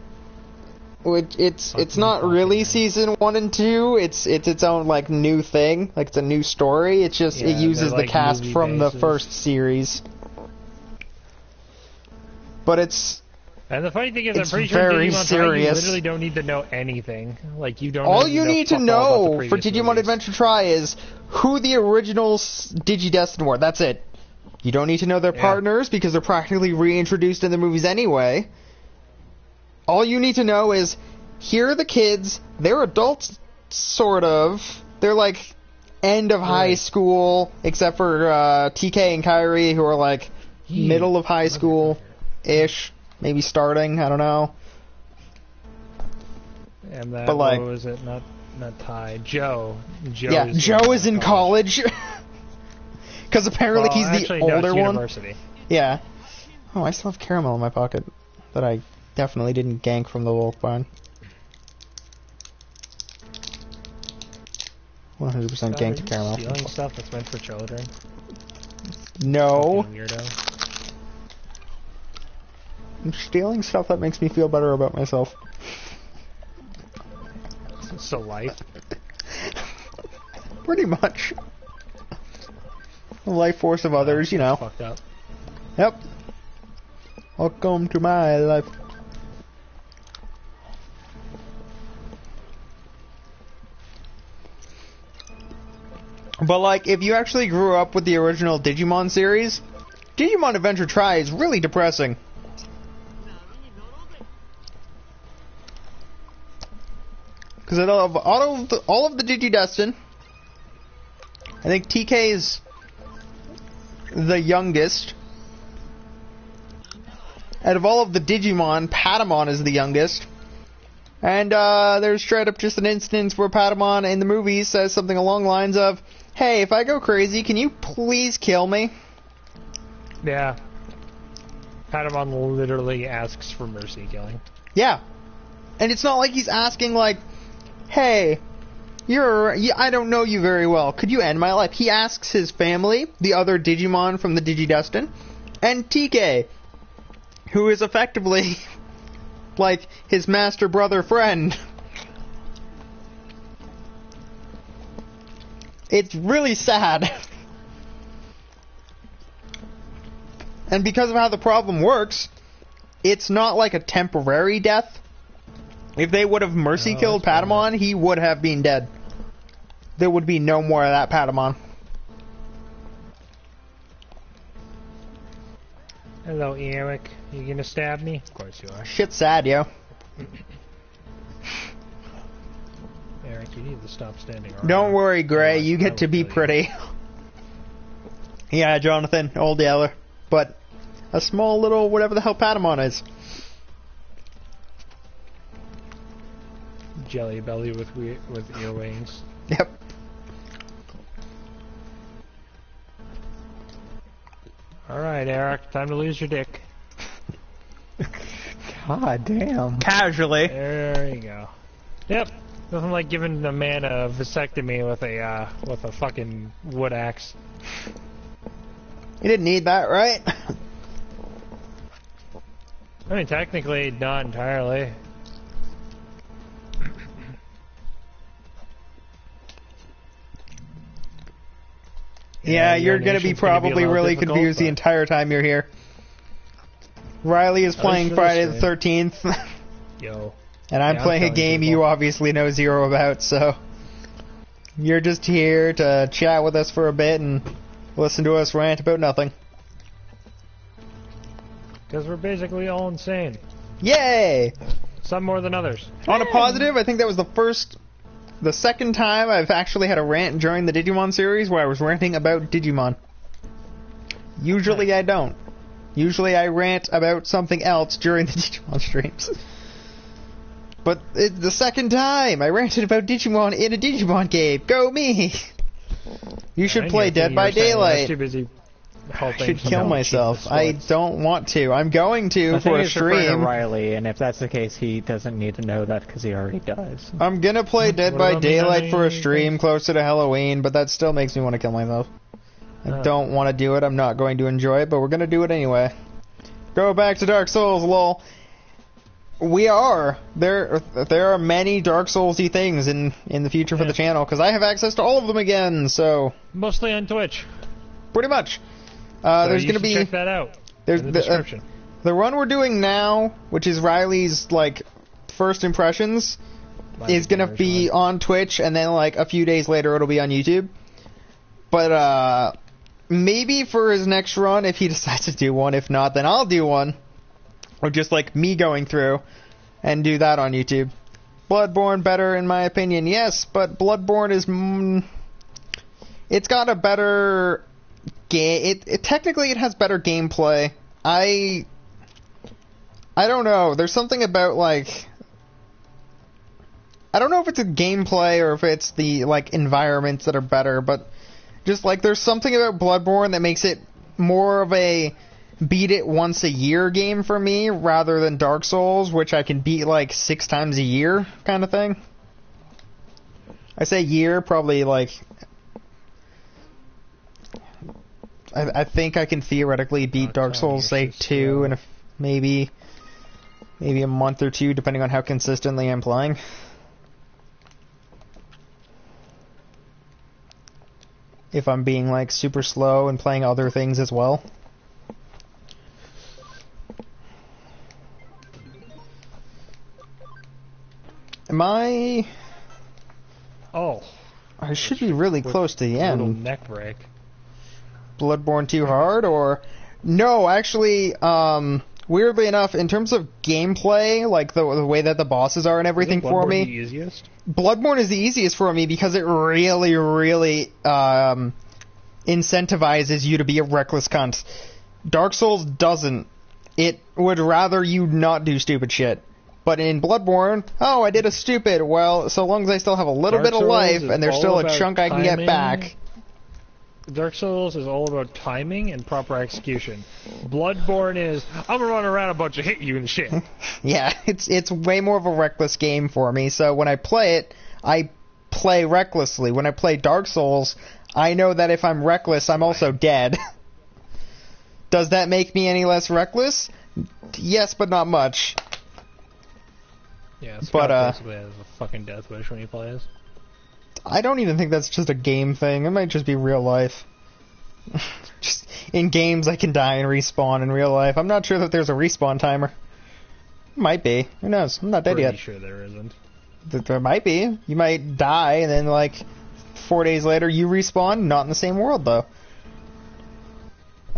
It's not really season 1 and 2. It's its own like new thing. Like it's a new story. It's just it uses they're, the like, cast movie from the bases. first series. But it's And the funny thing is, I'm It's pretty sure very Digimon Try, you serious. literally don't need to know anything. Like, you don't all you need to fuck all about know the for previous Digimon movies. Adventure Try is who the original Digidestin were. That's it. You don't need to know their Yeah. partners because they're practically reintroduced in the movies anyway. All you need to know is here are the kids. They're adults, sort of. They're like end of high Right. school, except for TK and Kyrie, who are like middle of high school-ish, maybe starting. I don't know. And that, But, like- what was it? Not Ty. Joe. Yeah, Joe is in college. Because apparently Well, he's the actually, no, older it's one. university. Yeah. Oh, I still have caramel in my pocket that I definitely didn't gank from the wolf barn. 100% ganked Are you caramel. stealing stuff that's meant for children? No. Fucking weirdo. I'm stealing stuff that makes me feel better about myself. So life. Pretty much. The life force of others, you know. Fucked up. Yep. Welcome to my life. But, like, if you actually grew up with the original Digimon series, Digimon Adventure Try is really depressing. Because out of all of the Digidestin, I think TK is the youngest. Out of all of the Digimon, Patamon is the youngest. And there's straight up just an instance where Patamon in the movie says something along the lines of, "Hey, if I go crazy, can you please kill me?" Yeah. Patamon literally asks for mercy killing. Yeah. And it's not like he's asking like, "Hey, I don't know you very well. Could you end my life?" He asks his family, the other Digimon from the Digidestin, and TK, who is effectively like his master brother friend. It's really sad. And because of how the problem works, it's not like a temporary death. If they would have mercy killed that's Patamon, he would have been dead. There would be no more of that Patamon. Hello, Eric. You gonna stab me? Of course you are. Shit's sad, yo. Eric, you need to stop standing around. Don't worry, Gray. Otherwise, You I get to will be kill you. pretty. Yeah, Jonathan, old Yeller. But a small little whatever the hell Patamon is. Jelly belly with earwings. Yep. Alright, Eric. Time to lose your dick. God damn. Casually. There you go. Yep. Nothing like giving a man a vasectomy with a fucking wood axe. You didn't need that, right? I mean, technically, not entirely. Yeah, you're going to be probably really confused the entire time you're here. Riley is playing Friday the 13th. Yo. And I'm playing a game you obviously know zero about, so... You're just here to chat with us for a bit and listen to us rant about nothing. Because we're basically all insane. Yay! Some more than others. On a positive, I think that was the second time I've actually had a rant during the Digimon series where I was ranting about Digimon. Usually I don't. Usually I rant about something else during the Digimon streams. But the second time I ranted about Digimon in a Digimon game. Go me! You should play Dead by Daylight. I should kill myself. I don't want to. I'm going to for a stream. Riley, and if that's the case, he doesn't need to know that because he already does. I'm gonna play Dead by Daylight for a stream closer to Halloween, but that still makes me want to kill myself. I don't want to do it. I'm not going to enjoy it, but we're gonna do it anyway. Go back to Dark Souls, lol. We are. There are many Dark Souls-y things in the future for the channel, because I have access to all of them again, so... Mostly on Twitch. Pretty much. So there's going to be... check that out there's in the description. The run we're doing now, which is Riley's, like, first impressions, is going to be on Twitch, and then, like, a few days later it'll be on YouTube. But, maybe for his next run, if he decides to do one. If not, then I'll do one. Or just like me going through and do that on YouTube. Bloodborne better in my opinion, yes, but Bloodborne is... it's got a better... technically it has better gameplay. I don't know. There's something about like... I don't know if it's a gameplay or if it's the like environments that are better, but just like there's something about Bloodborne that makes it more of a beat it once a year game for me rather than Dark Souls, which I can beat like 6 times a year kind of thing. I say year, probably like... I think I can theoretically beat Dark Souls, say 2 in maybe a month or 2, depending on how consistently I'm playing. If I'm being like super slow and playing other things as well. Am I... Oh. I should be really close to the end. Little neck break. Bloodborne too hard, or... No, actually, weirdly enough, in terms of gameplay, like the way that the bosses are and everything for me... Bloodborne the easiest? Bloodborne is the easiest for me because it really, really incentivizes you to be a reckless cunt. Dark Souls doesn't. It would rather you not do stupid shit. But in Bloodborne, oh, I did a stupid. Well, so long as I still have a little bit of life and there's still a chunk I can get back. Dark Souls is all about timing and proper execution. Bloodborne is, I'm gonna run around a bunch of hit you and shit. Yeah, it's way more of a reckless game for me. So when I play it, I play recklessly. When I play Dark Souls, I know that if I'm reckless, I'm also dead. Does that make me any less reckless? Yes, but not much. Yeah, Scott basically has a fucking death wish when he plays. I don't even think that's just a game thing. It might just be real life. Just in games, I can die and respawn in real life. I'm not sure that there's a respawn timer. Might be. Who knows? I'm not dead yet. Pretty sure there isn't. There might be. You might die, and then, like, 4 days later, you respawn. Not in the same world, though.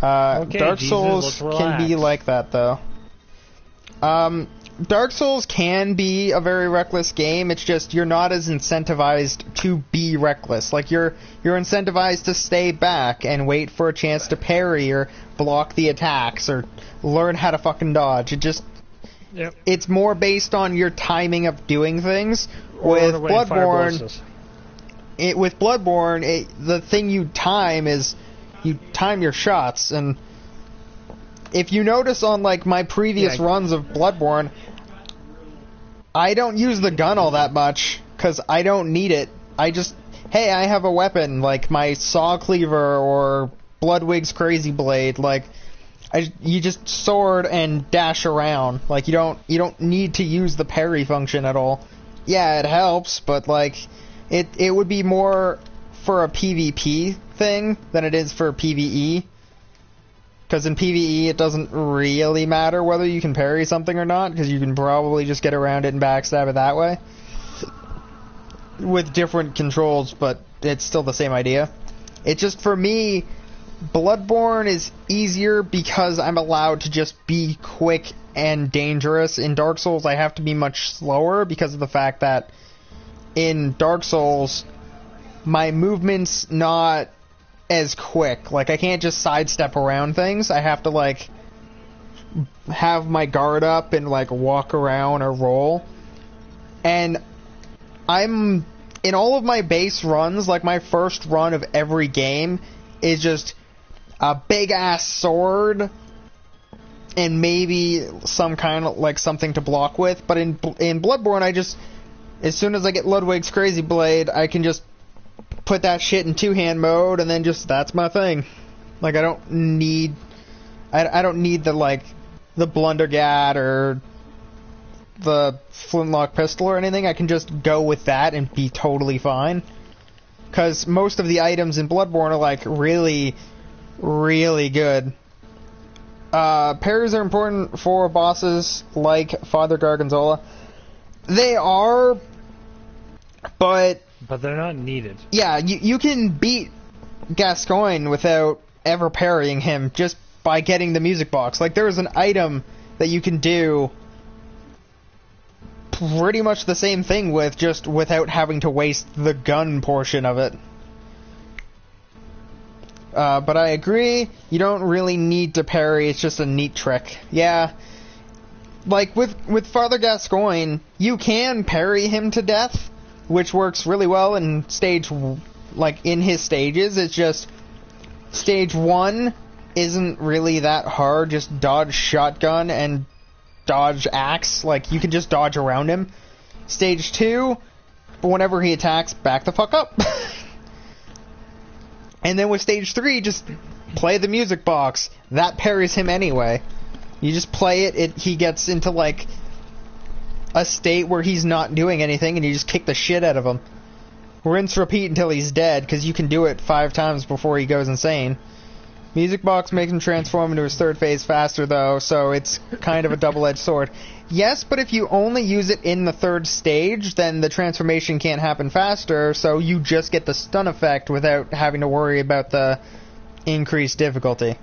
Okay, Dark Jesus, Souls can be like that, though. Dark Souls can be a very reckless game. It's just you're not as incentivized to be reckless. Like you're incentivized to stay back and wait for a chance to parry or block the attacks or learn how to fucking dodge. It's more based on your timing of doing things. With Bloodborne, the thing you time is you time your shots. And if you notice on like my previous runs of Bloodborne, I don't use the gun all that much because I don't need it. I just, hey, I have a weapon like my saw cleaver or Bloodwig's crazy blade. Like, you just sword and dash around. Like you don't need to use the parry function at all. Yeah, it helps, but like it would be more for a PvP thing than it is for PvE. Because in PvE, it doesn't really matter whether you can parry something or not, because you can probably just get around it and backstab it that way. With different controls, but it's still the same idea. It's just, for me, Bloodborne is easier because I'm allowed to just be quick and dangerous. In Dark Souls, I have to be much slower because of the fact that in Dark Souls, my movement's not as quick. Like, I can't just sidestep around things. I have to, like, have my guard up and, like, walk around or roll. And I'm... in all of my base runs, like, my first run of every game is just a big-ass sword and maybe some kind of, like, something to block with. But in Bloodborne, I just... as soon as I get Ludwig's Crazy Blade, I can just put that shit in two-hand mode, and then just, that's my thing. Like, I don't need... I don't need the, like, the Blundergat or the Flintlock Pistol or anything. I can just go with that and be totally fine. Because most of the items in Bloodborne are, like, really, really good. Parries are important for bosses like Father Gargonzola. They are, but they're not needed. Yeah, you can beat Gascoigne without ever parrying him just by getting the music box. Like, there's an item that you can do pretty much the same thing with, just without having to waste the gun portion of it. But I agree, you don't really need to parry, it's just a neat trick. Yeah, like with Father Gascoigne, you can parry him to death, which works really well in in his stages. It's just, stage 1 isn't really that hard, just dodge shotgun and dodge axe, like, you can just dodge around him. Stage 2, whenever he attacks, back the fuck up. And then with stage 3, just play the music box. That parries him anyway. You just play it, he gets into, like, a state where he's not doing anything, and you just kick the shit out of him. Rinse, repeat until he's dead, because you can do it 5 times before he goes insane. Music box makes him transform into his third phase faster, though, so it's kind of a double-edged sword. Yes, but if you only use it in the third stage, then the transformation can't happen faster, so you just get the stun effect without having to worry about the increased difficulty.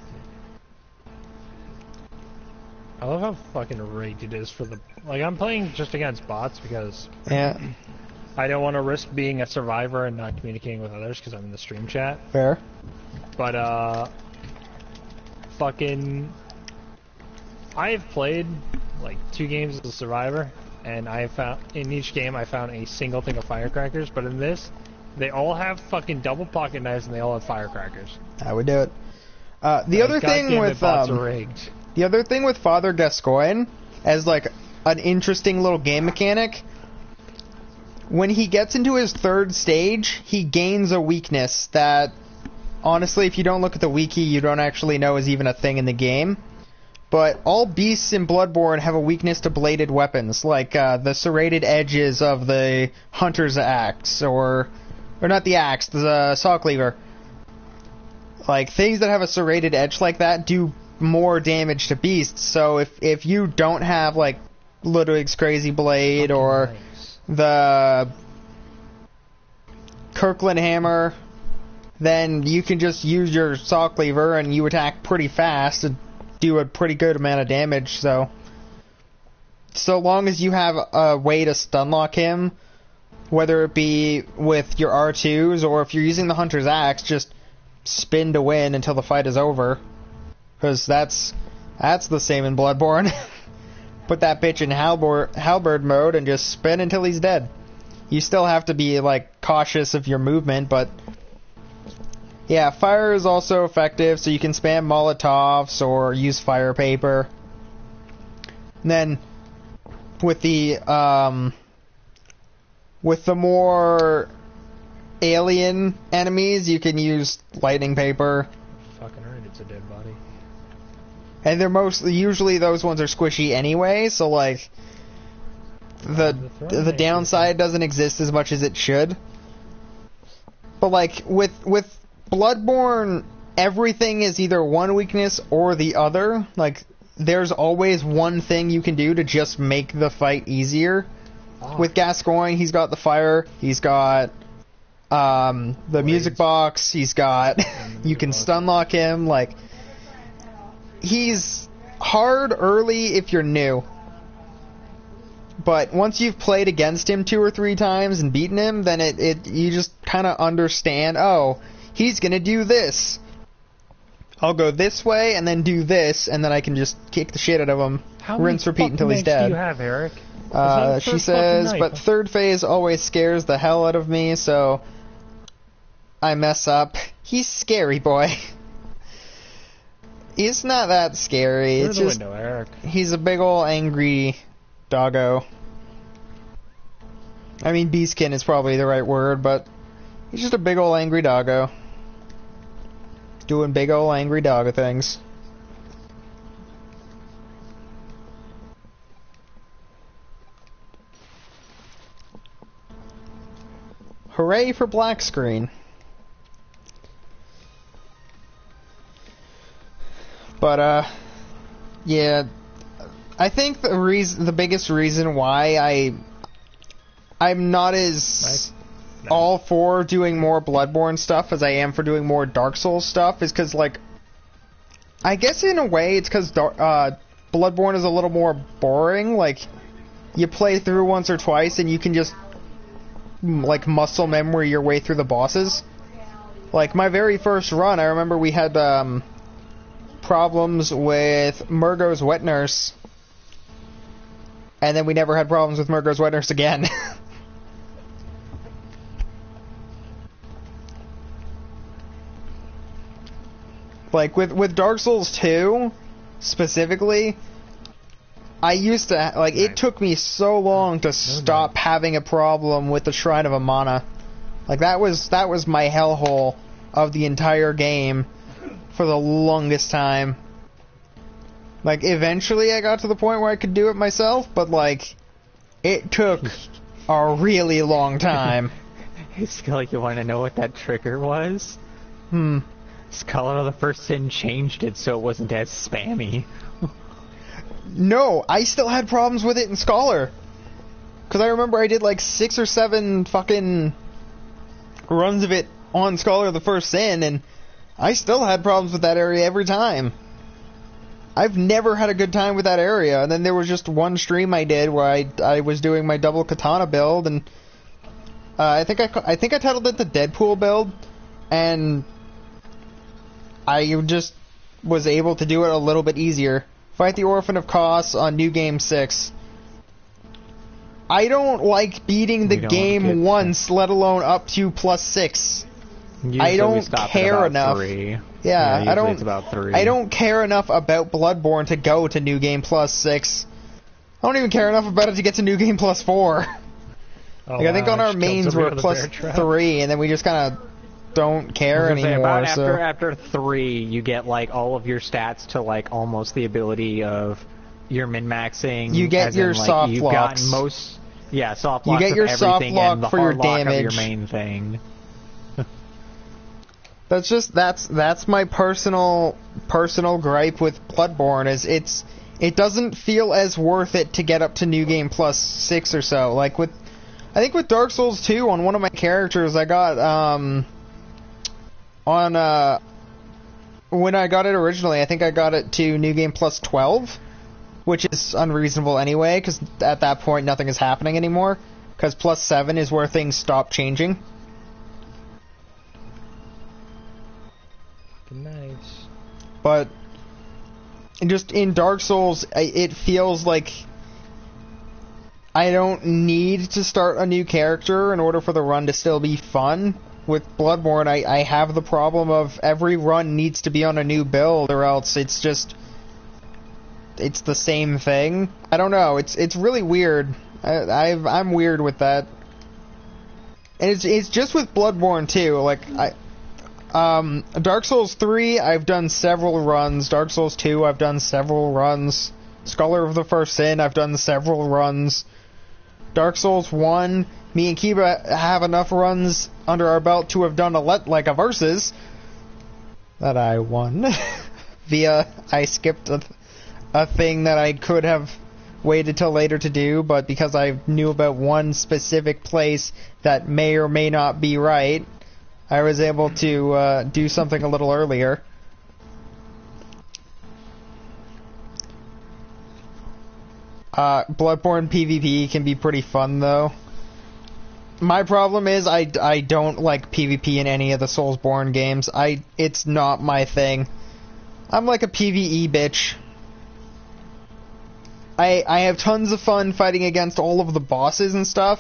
I love how fucking rigged it is for the... like, I'm playing just against bots because... yeah. I don't want to risk being a survivor and not communicating with others because I'm in the stream chat. Fair. But, fucking... I've played, like, 2 games as a survivor, and I found... in each game I found a single thing of firecrackers, but in this, they all have fucking double pocket knives and they all have firecrackers. I would do it. The other thing with... bots are rigged. The other thing with Father Gascoigne, as, like, an interesting little game mechanic, when he gets into his third stage, he gains a weakness that, honestly, if you don't look at the wiki, you don't actually know is even a thing in the game. But all beasts in Bloodborne have a weakness to bladed weapons, like the serrated edges of the hunter's axe, or not the axe, the saw cleaver. Like, things that have a serrated edge like that do more damage to beasts, so if you don't have, like, Ludwig's Crazy Blade or the Kirkland Hammer, then you can just use your saw cleaver and you attack pretty fast and do a pretty good amount of damage. So long as you have a way to stunlock him, whether it be with your R2s or if you're using the Hunter's Axe, just spin to win until the fight is over. Because that's the same in Bloodborne. Put that bitch in halberd mode and just spin until he's dead. You still have to be, like, cautious of your movement, but... yeah, fire is also effective, so you can spam Molotovs or use fire paper. And then, with the more alien enemies, you can use lightning paper. Fucking right, it's a dead body. And usually those ones are squishy anyway, so, like, the downside doesn't exist as much as it should. But like with Bloodborne, everything is either one weakness or the other. Like there's always one thing you can do to just make the fight easier. Oh. With Gascoigne, he's got the fire, he's got the music box, he's got you can stun lock him. Like he's hard early if you're new. But once you've played against him 2 or 3 times and beaten him, then you just kind of understand, oh, he's going to do this. I'll go this way and then do this, and then I can just kick the shit out of him. Rinse, repeat until he's dead. How many do you have, Eric? She says, but third phase always scares the hell out of me, so I mess up. He's scary, boy. He's not that scary. It's just window, Eric. He's a big ol' angry doggo. I mean, beastkin is probably the right word, but he's just a big ol' angry doggo. Doing big ol' angry doggo things. Hooray for black screen. But, yeah, I think the biggest reason why I'm not as all for doing more Bloodborne stuff as I am for doing more Dark Souls stuff is because, like, I guess in a way it's because Bloodborne is a little more boring. Like, you play through once or twice and you can just, like, muscle memory your way through the bosses. Like, my very first run, I remember we had, problems with Murgo's wet nurse, and then we never had problems with Murgo's wet nurse again. Like with Dark Souls 2 specifically, I used to like it took me so long to stop having a problem with the Shrine of Amana. Like that was my hellhole of the entire game for the longest time. Like, eventually I got to the point where I could do it myself, but, like, it took a really long time. Hey, Scully, you want to know what that trigger was? Scholar of the First Sin changed it so it wasn't as spammy. No, I still had problems with it in Scholar. Because I remember I did, like, 6 or 7 fucking runs of it on Scholar of the First Sin, and I still had problems with that area every time. I've never had a good time with that area. And then there was just one stream I did where I was doing my double katana build, and I think I titled it the Deadpool build, and I just was able to do it a little bit easier. Fight the Orphan of Kos on New Game 6. I don't like beating the game once, let alone up to +6. Usually I don't care enough. 3. Yeah, I don't. It's about 3. I don't care enough about Bloodborne to go to New Game +6. I don't even care enough about it to get to New Game +4. Oh, like, I think on our mains we're +3, and then we just kind of don't care anymore. After 3, you get like all of your stats to like almost the ability of your min-maxing. You get your soft locks. Soft locks. You get your soft lock for your damage. Your main thing. That's my personal gripe with Bloodborne is it doesn't feel as worth it to get up to New Game +6 or so. Like I think with Dark Souls 2 on one of my characters I got when I got it originally, I think I got it to New Game +12, which is unreasonable anyway because at that point nothing is happening anymore because +7 is where things stop changing. Nice. But just in Dark Souls, it feels like I don't need to start a new character in order for the run to still be fun. With Bloodborne, I have the problem of every run needs to be on a new build or else it's the same thing. I don't know, it's really weird. I'm weird with that. And it's just with Bloodborne too, like Dark Souls 3, I've done several runs. Dark Souls 2, I've done several runs. Scholar of the First Sin, I've done several runs. Dark Souls 1, me and Kiba have enough runs under our belt to have done a versus that I won via I skipped a thing that I could have waited till later to do, but because I knew about one specific place that may or may not be right, I was able to do something a little earlier. Bloodborne PvP can be pretty fun, though. My problem is I don't like PvP in any of the Soulsborne games. It's not my thing. I'm like a PvE bitch. I have tons of fun fighting against all of the bosses and stuff.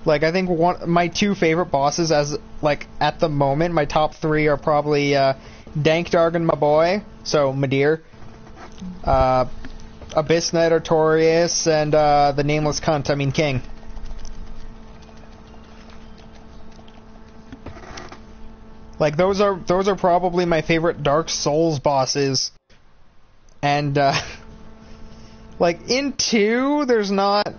Like, I think my two favorite bosses at the moment, my top three are probably Dank Dargon, my boy, so Madir, Abyss Knight Artorias, and the Nameless Cunt, I mean King. Like, those are probably my favorite Dark Souls bosses. And like in 2, there's not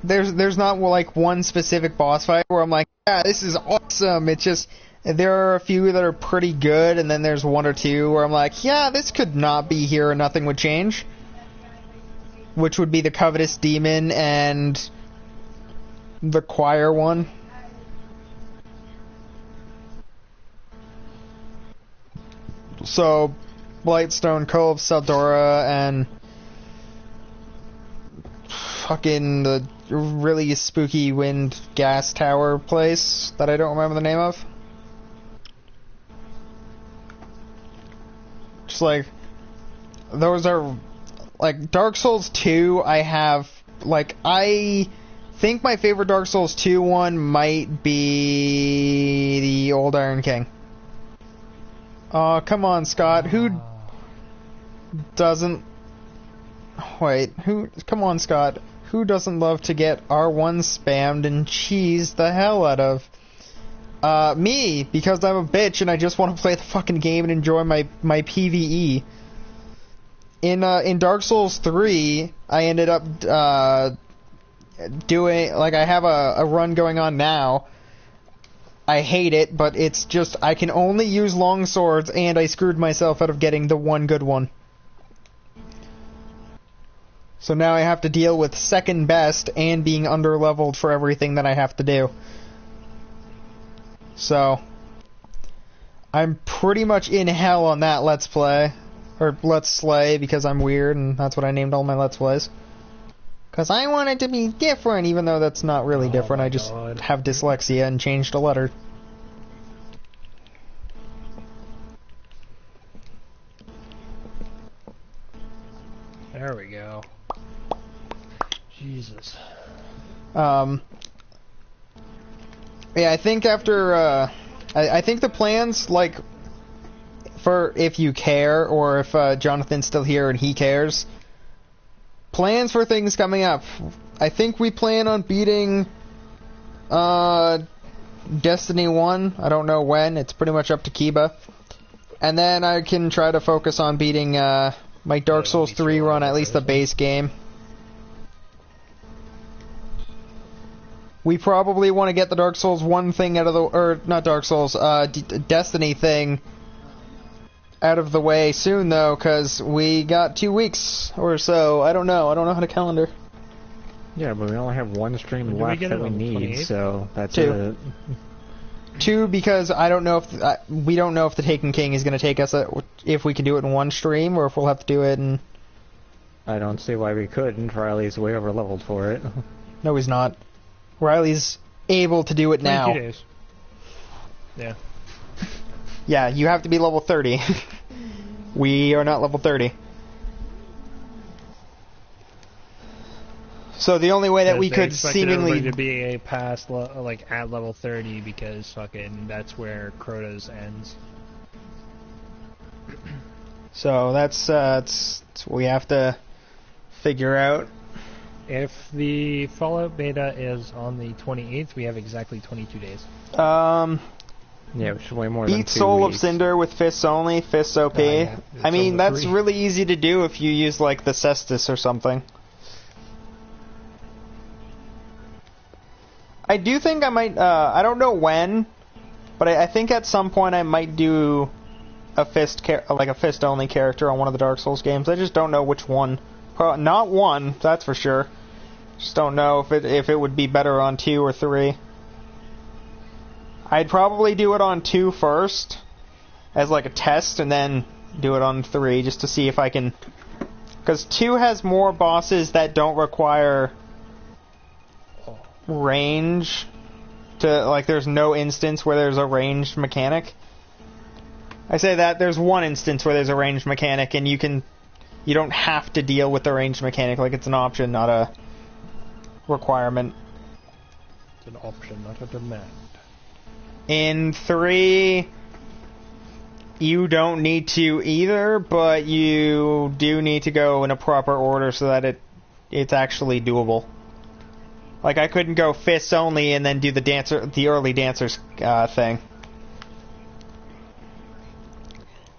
like one specific boss fight where I'm like, yeah, this is awesome. It's just there are a few that are pretty good, and then there's one or two where I'm like, yeah, this could not be here and nothing would change. Which would be the Covetous Demon and the Choir one. So, Blightstone Cove, Seldora, and fucking the really spooky wind gas tower place that I don't remember the name of. Just like, those are, like, Dark Souls 2, I think my favorite Dark Souls 2 one might be the Old Iron King. Oh, come on, Scott. Who doesn't... Wait, come on, Scott. Who doesn't love to get R1 spammed and cheesed the hell out of? Me, because I'm a bitch and I just want to play the fucking game and enjoy my PvE. In Dark Souls 3, I ended up doing... Like, I have a run going on now. I hate it, but it's just, I can only use long swords, and I screwed myself out of getting the one good one. So now I have to deal with second best and being underleveled for everything that I have to do. So, I'm pretty much in hell on that Let's Play. Or Let's Slay, because I'm weird, and that's what I named all my Let's Plays. Because I want it to be different, even though that's not really different. I just have dyslexia and changed a letter. There we go. Jesus. Yeah, I think after, I think the plans, like, for if you care, or if Jonathan's still here and he cares... Plans for things coming up. I think we plan on beating Destiny 1. I don't know when. It's pretty much up to Kiba. And then I can try to focus on beating my Dark Souls 3 run, at least the base game. We probably want to get the Dark Souls 1 thing out of the... Or, not Dark Souls, Destiny thing out of the way soon, though, because we got 2 weeks or so. I don't know how to calendar. Yeah, but we only have one stream left that we need, so that's 2. 2, because I don't know if we don't know if the Taken King is going to take us if we can do it in one stream or if we'll have to do it in... I don't see why we couldn't. Riley's way over leveled for it. No, he's not. Riley's able to do it now. 22 days. Yeah. Yeah, you have to be level 30. We are not level 30. So the only way that we could seemingly... to be a past like at level 30 because fucking that's where Crota's ends. So that's what we have to figure out. If the Fallout beta is on the 28th, we have exactly 22 days. Yeah, which is way more than 2 Beat Soul weeks. of Cinder with fists only, fists OP. Yeah, I mean, that's 3. really easy to do if you use, like, the Cestus or something. I do think I might, I don't know when, but I think at some point I might do a like a fist-only character on one of the Dark Souls games. I just don't know which one. Not 1, that's for sure. Just don't know if it would be better on 2 or 3. I'd probably do it on 2 first, as like a test, and then do it on 3, just to see if I can... Because 2 has more bosses that don't require range to, like, there's no instance where there's a ranged mechanic. I say that, there's one instance where there's a ranged mechanic, and you don't have to deal with the ranged mechanic, like it's an option, not a requirement. It's an option, not a demand. In 3, you don't need to either, but you do need to go in a proper order so that it's actually doable. Like, I couldn't go fists only and then do the early dancers thing.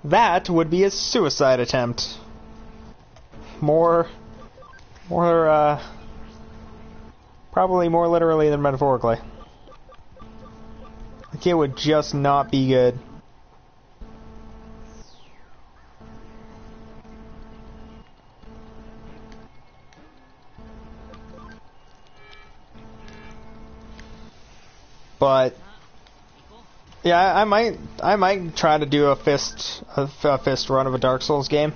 That would be a suicide attempt. Probably more literally than metaphorically. Like, it would just not be good. But yeah, I might try to do a fist run of a Dark Souls game.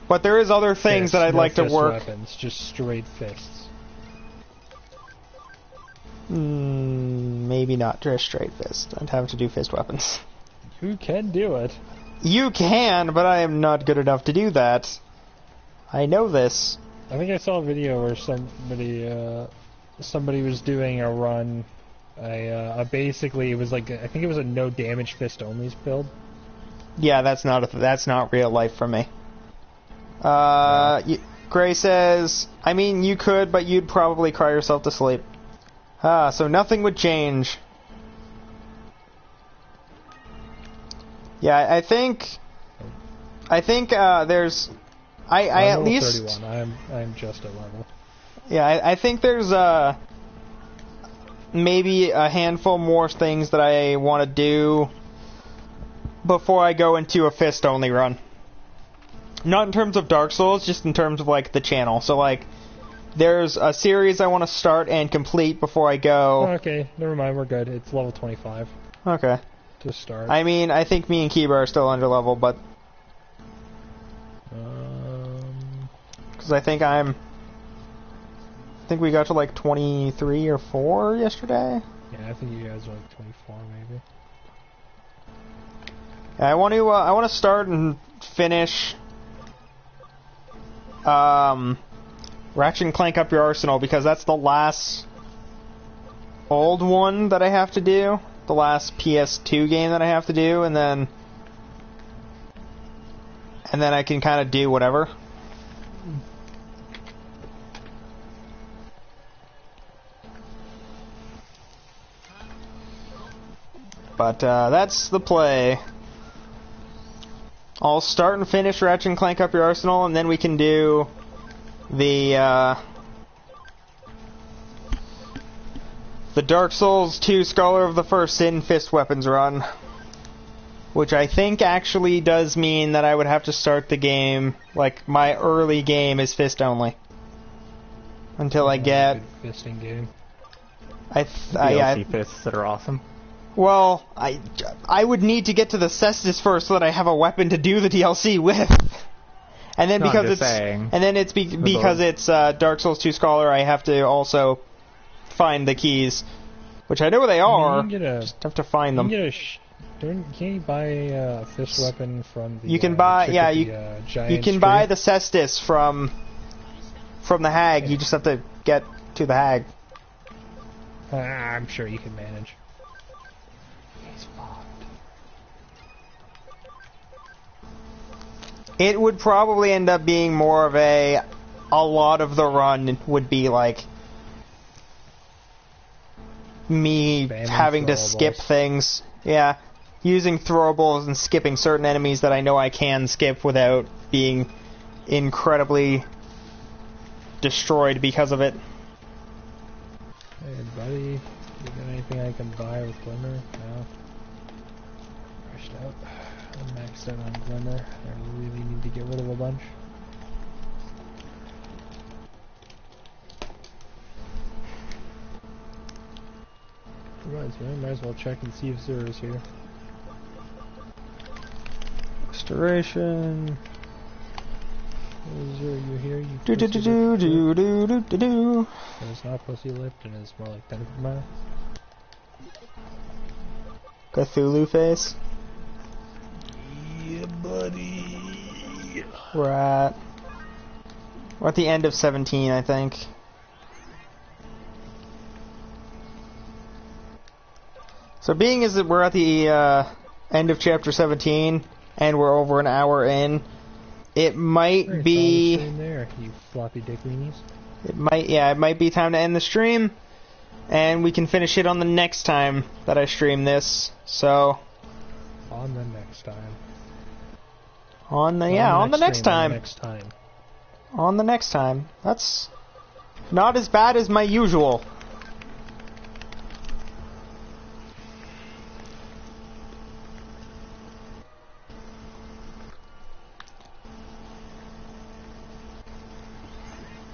But there is other things that I'd like to work. Weapons, just straight fists. Maybe not just straight fist. I'd have to do fist weapons. You can do it. You can, but I am not good enough to do that. I know this. I think I saw a video where somebody was doing a run. Basically, it was like, I think it was a no damage fist only build. Yeah, that's not real life for me. Gray says, I mean, you could, but you'd probably cry yourself to sleep. So nothing would change. Yeah, I think there's... I at least... 31. I'm just at level. Yeah, I think there's maybe a handful more things that I want to do before I go into a fist-only run. Not in terms of Dark Souls, just in terms of, like, the channel. So, like, there's a series I want to start and complete before I go. Oh, okay, never mind, we're good. It's level 25. Okay. To start. I mean, I think me and Kiba are still under level, but... Because I think we got to like 23 or 4 yesterday. Yeah, I think you guys are like 24 maybe. Yeah, I want to start and finish Ratchet and Clank Up Your Arsenal, because that's the last old one that I have to do, the last PS2 game that I have to do, and then I can kind of do whatever. But that's the play. I'll start and finish Ratchet and Clank Up Your Arsenal, and then we can do the Dark Souls 2 Scholar of the First Sin Fist Weapons run. Which I think actually does mean that I would have to start the game, like, my early game is fist only. Until I get... Good fisting game. DLC fists that are awesome. Well, I would need to get to the Cestus first so that I have a weapon to do the DLC with. And then because it's Dark Souls 2 Scholar, I have to also find the keys, which I know where they are. Just have to find them. Can you buy a fist weapon from the... You can buy, you can buy the Cestus from the Hag. You just have to get to the Hag. I'm sure you can manage. He's fucked. It would probably end up being more of a lot of the run would be like me having to skip things. Yeah. Using throwables and skipping certain enemies that I know I can skip without being incredibly destroyed because of it. Hey buddy, you got anything I can buy with Glimmer? No. Rushed out. I'm maxed out on Glimmer. I really need to get rid of a bunch. Reminds me, I might as well check and see if Zera's here. Restoration. Zera, you here? You Do do do do do do do do do. It's not pussy lipped and it's more like tentacle mouth. Cthulhu face. Yeah, buddy. We're at the end of 17, I think. So being as that we're at the end of chapter 17 and we're over an hour in, it might be there, you floppy dick weenies. It might be time to end the stream, and we can finish it on the next time that I stream this. So on the next time. On the next time. That's not as bad as my usual.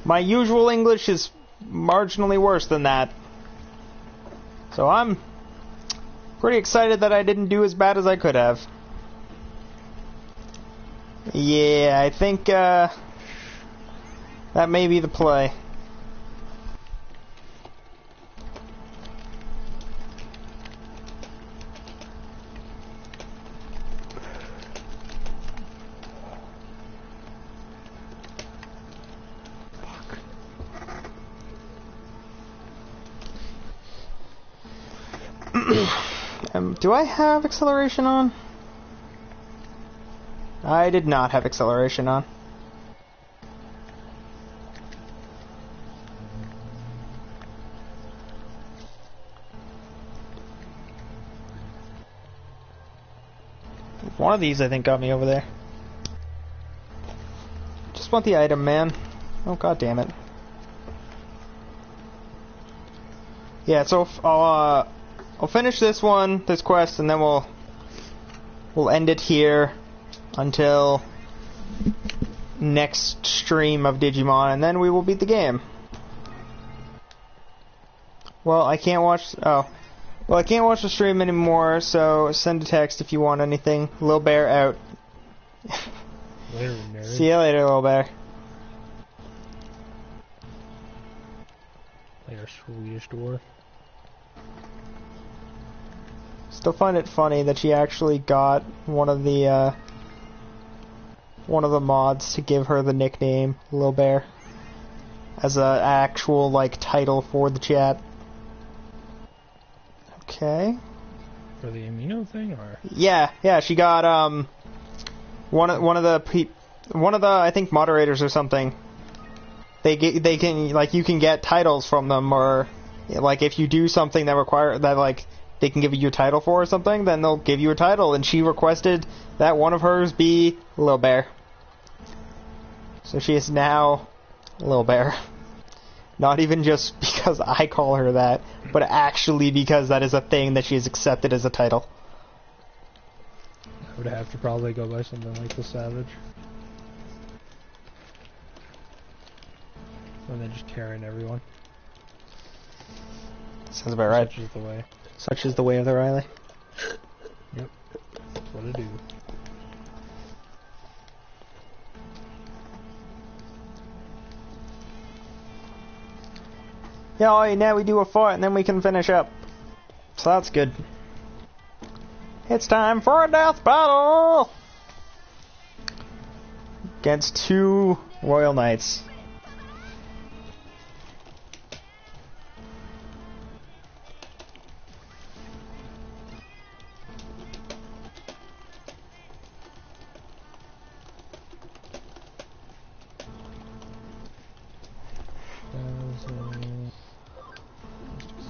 My usual English is marginally worse than that. So I'm pretty excited that I didn't do as bad as I could have. Yeah, I think that may be the play. Do I have acceleration on? I did not have acceleration on. One of these, I think, got me over there. Just want the item, man. Oh, god damn it. Yeah, so I'll finish this quest, and then we'll end it here until next stream of Digimon, and then we will beat the game. Well, I can't watch the stream anymore, so send a text if you want anything. Lil Bear out. Later, nerd. See you later, Lil Bear. Later, Swedish dwarf. Still find it funny that she actually got one of the mods to give her the nickname Lil Bear as an actual title for the chat. Okay. For the amino thing, or? Yeah, she got one of the I think moderators or something. They can you can get titles from them, or if you do something that they can give you a title for or something, then they'll give you a title, and she requested that one of hers be Lil Bear. So she is now Lil Bear. Not even just because I call her that, but actually because that is a thing that she has accepted as a title. I would have to probably go by something like the Savage. And then just tearing everyone. Sounds about right. Such is the way. Such is the way of the Riley. Yep. That's what I do. Yeah, alright, now we do a fight and then we can finish up. So that's good. It's time for a death battle! Against 2 Royal Knights.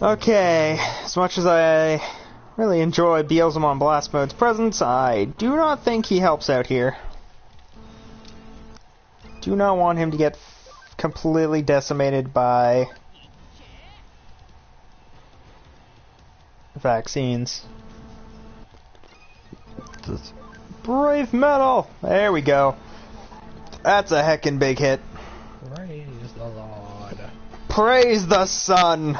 Okay, as much as I really enjoy Beelzemon Blast Mode's presence, I do not think he helps out here. Do not want him to get completely decimated by vaccines. Brave metal! There we go. That's a heckin' big hit. Praise the Lord. Praise the sun!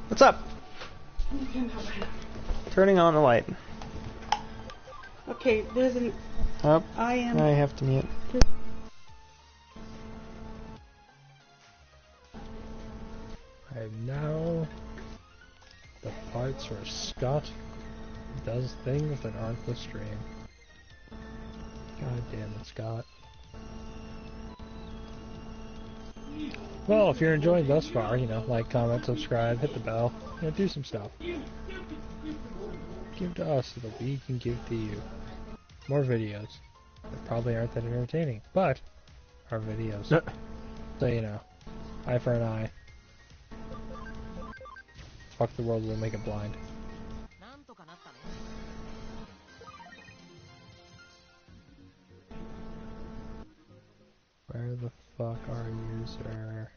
What's up? Turning on the light. Okay, there's an... Oh, I have to mute. And now the parts where Scott does things that aren't the stream. God damn it, Scott. Well, if you're enjoying thus far, you know, like, comment, subscribe, hit the bell, you know, do some stuff. Give to us so that we can give to you more videos that probably aren't that entertaining, but are videos. So, you know, eye for an eye. Fuck the world, we'll make it blind. Where the fuck are you, sir?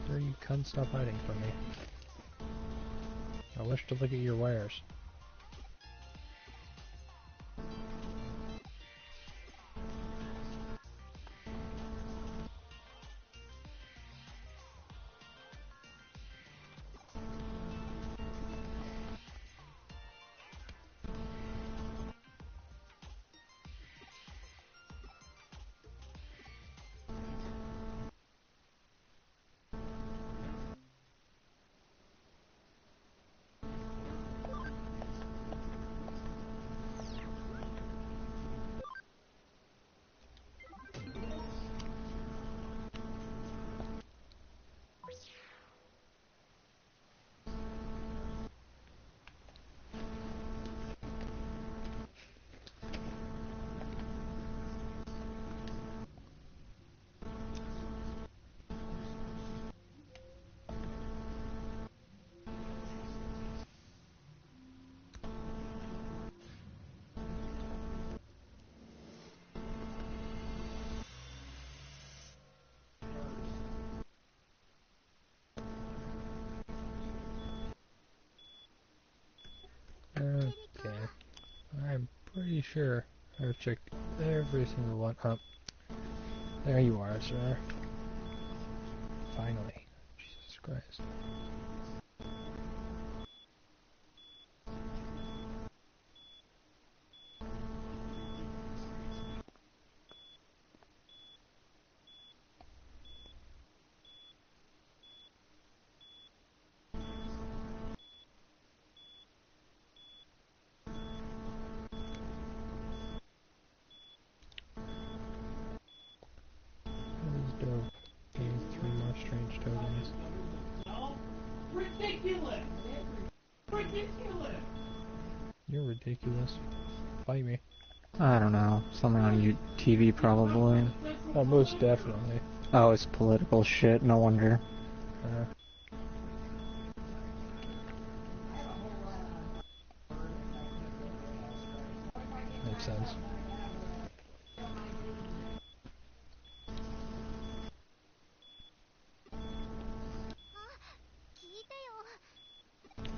Sir, you cunt, stop hiding from me. I wish to look at your wares. Okay. I'm pretty sure I've checked every single one. Oh, there you are, sir. Finally. Jesus Christ. Dope. Gain 3 more strange tokens. Ridiculous! Ridiculous! You're ridiculous. Fight me. I don't know. Something on TV probably. Oh, most definitely. Oh, it's political shit. No wonder. Makes sense.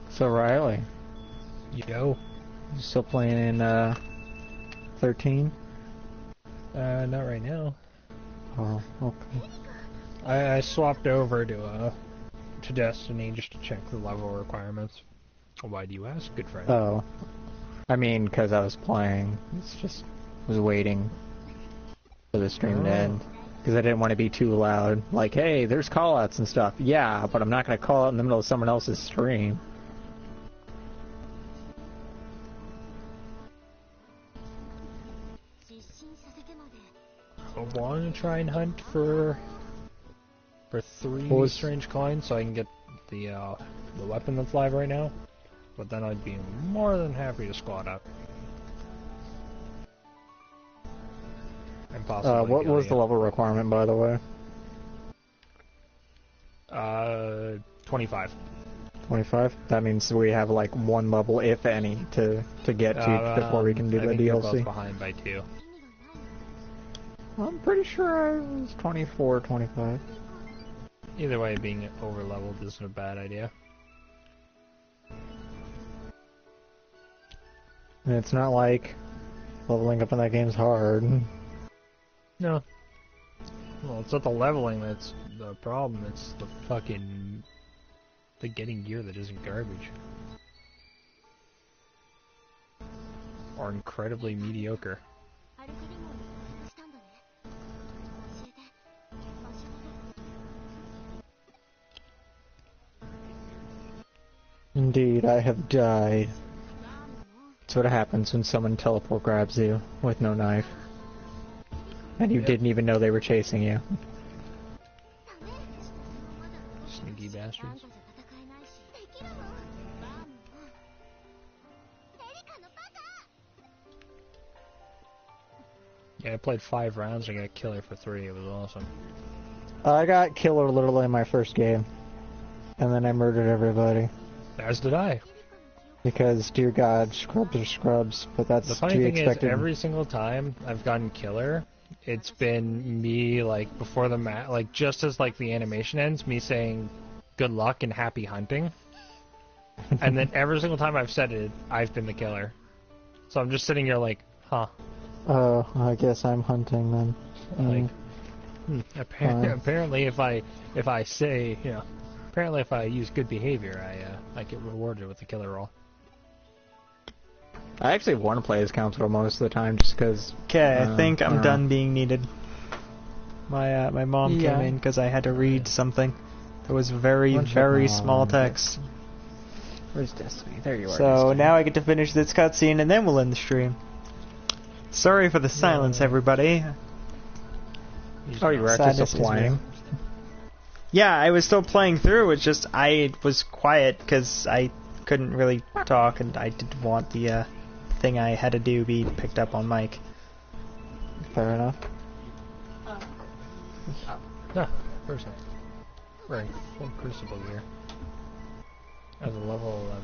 So Riley, Yo. you still playing in 13? Not right now. Oh, okay. I swapped over to to Destiny just to check the level requirements. Why do you ask, good friend? Oh. I mean, because I was playing. It's just... was waiting for the stream to end. Because I didn't want to be too loud. Like, hey, there's callouts and stuff. Yeah, but I'm not going to call out in the middle of someone else's stream. I want to try and hunt for 3 strange coins so I can get the weapon that's live right now. But then I'd be more than happy to squad up. And possibly what was the level requirement, by the way? 25. 25? That means we have like 1 level, if any, to get to before we can do the I think you're DLC. both behind by 2. I'm pretty sure I was 24, 25. Either way, being over-leveled isn't a bad idea. And it's not like leveling up in that game's hard. No. Well, it's not the leveling that's the problem, it's the fucking... the getting gear that isn't garbage. Or incredibly mediocre. Indeed, I have died. That's what happens when someone teleport grabs you with no knife. And you didn't even know they were chasing you. Sneaky bastards. Yeah, I played 5 rounds and I got killer for 3. It was awesome. I got killer literally in my first game. And then I murdered everybody. As did I. Because, dear God, scrubs are scrubs, but that's The to funny be thing expected. is, every single time I've gotten killer, it's been me, like, before the like, just as, like, the animation ends, me saying, good luck and happy hunting. And then every single time I've said it, I've been the killer. So I'm just sitting here like, huh. Oh, I guess I'm hunting then. Like, apparently if I say, you know, apparently if I use good behavior, I get rewarded with the killer roll. I actually want to play as Council most of the time just because... Okay, I think I'm done being needed. My mom came in because I had to read something. There was very small text. Where's Destiny? There you are. So Destiny. now I get to finish this cutscene and then we'll end the stream. Sorry for the silence, everybody. Oh, you were actually Sadness still is playing? real. Yeah, I was still playing through. It's just I was quiet because I couldn't really talk and I didn't want the thing I had to do be picked up on mic. Fair enough. No, person. Right, full crucible gear. As a level 11.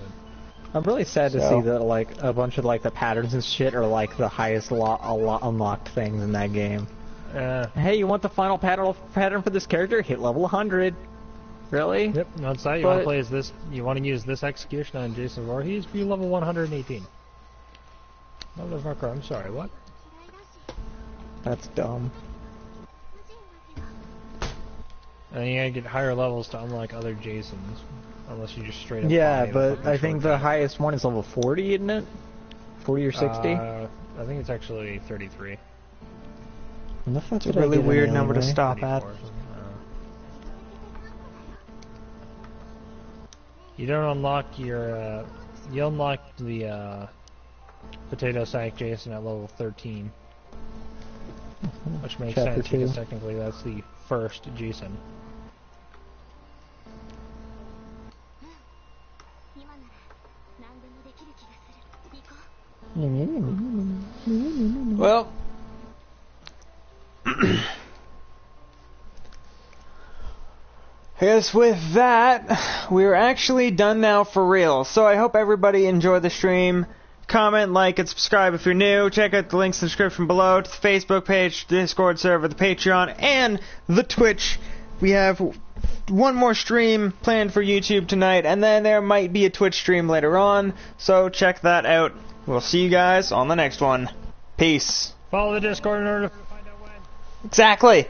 I'm really sad to see that like a bunch of like the patterns and shit are like the highest unlocked things in that game. Hey, you want the final pattern for this character? Hit level 100. Really? Yep, that's that. You want to play as this? You want to use this execution on Jason Voorhees? Be level 118. Motherfucker, I'm sorry. What? That's dumb. And you gotta get higher levels to unlock other Jasons, unless you just straight up. Yeah, but I think the highest one is level 40, isn't it? 40 or 60? I think it's actually 33. It's a really weird number to stop at. You don't unlock your. You unlock the potato sack Jason at level 13, which makes sense because technically that's the first Jason. Well, I guess with that, we're actually done now for real. So I hope everybody enjoyed the stream. Comment, like, and subscribe if you're new. Check out the links in the description below to the Facebook page, the Discord server, the Patreon, and the Twitch. We have one more stream planned for YouTube tonight, and then there might be a Twitch stream later on, so check that out. We'll see you guys on the next one. Peace. Follow the Discord in order to find out when. Exactly.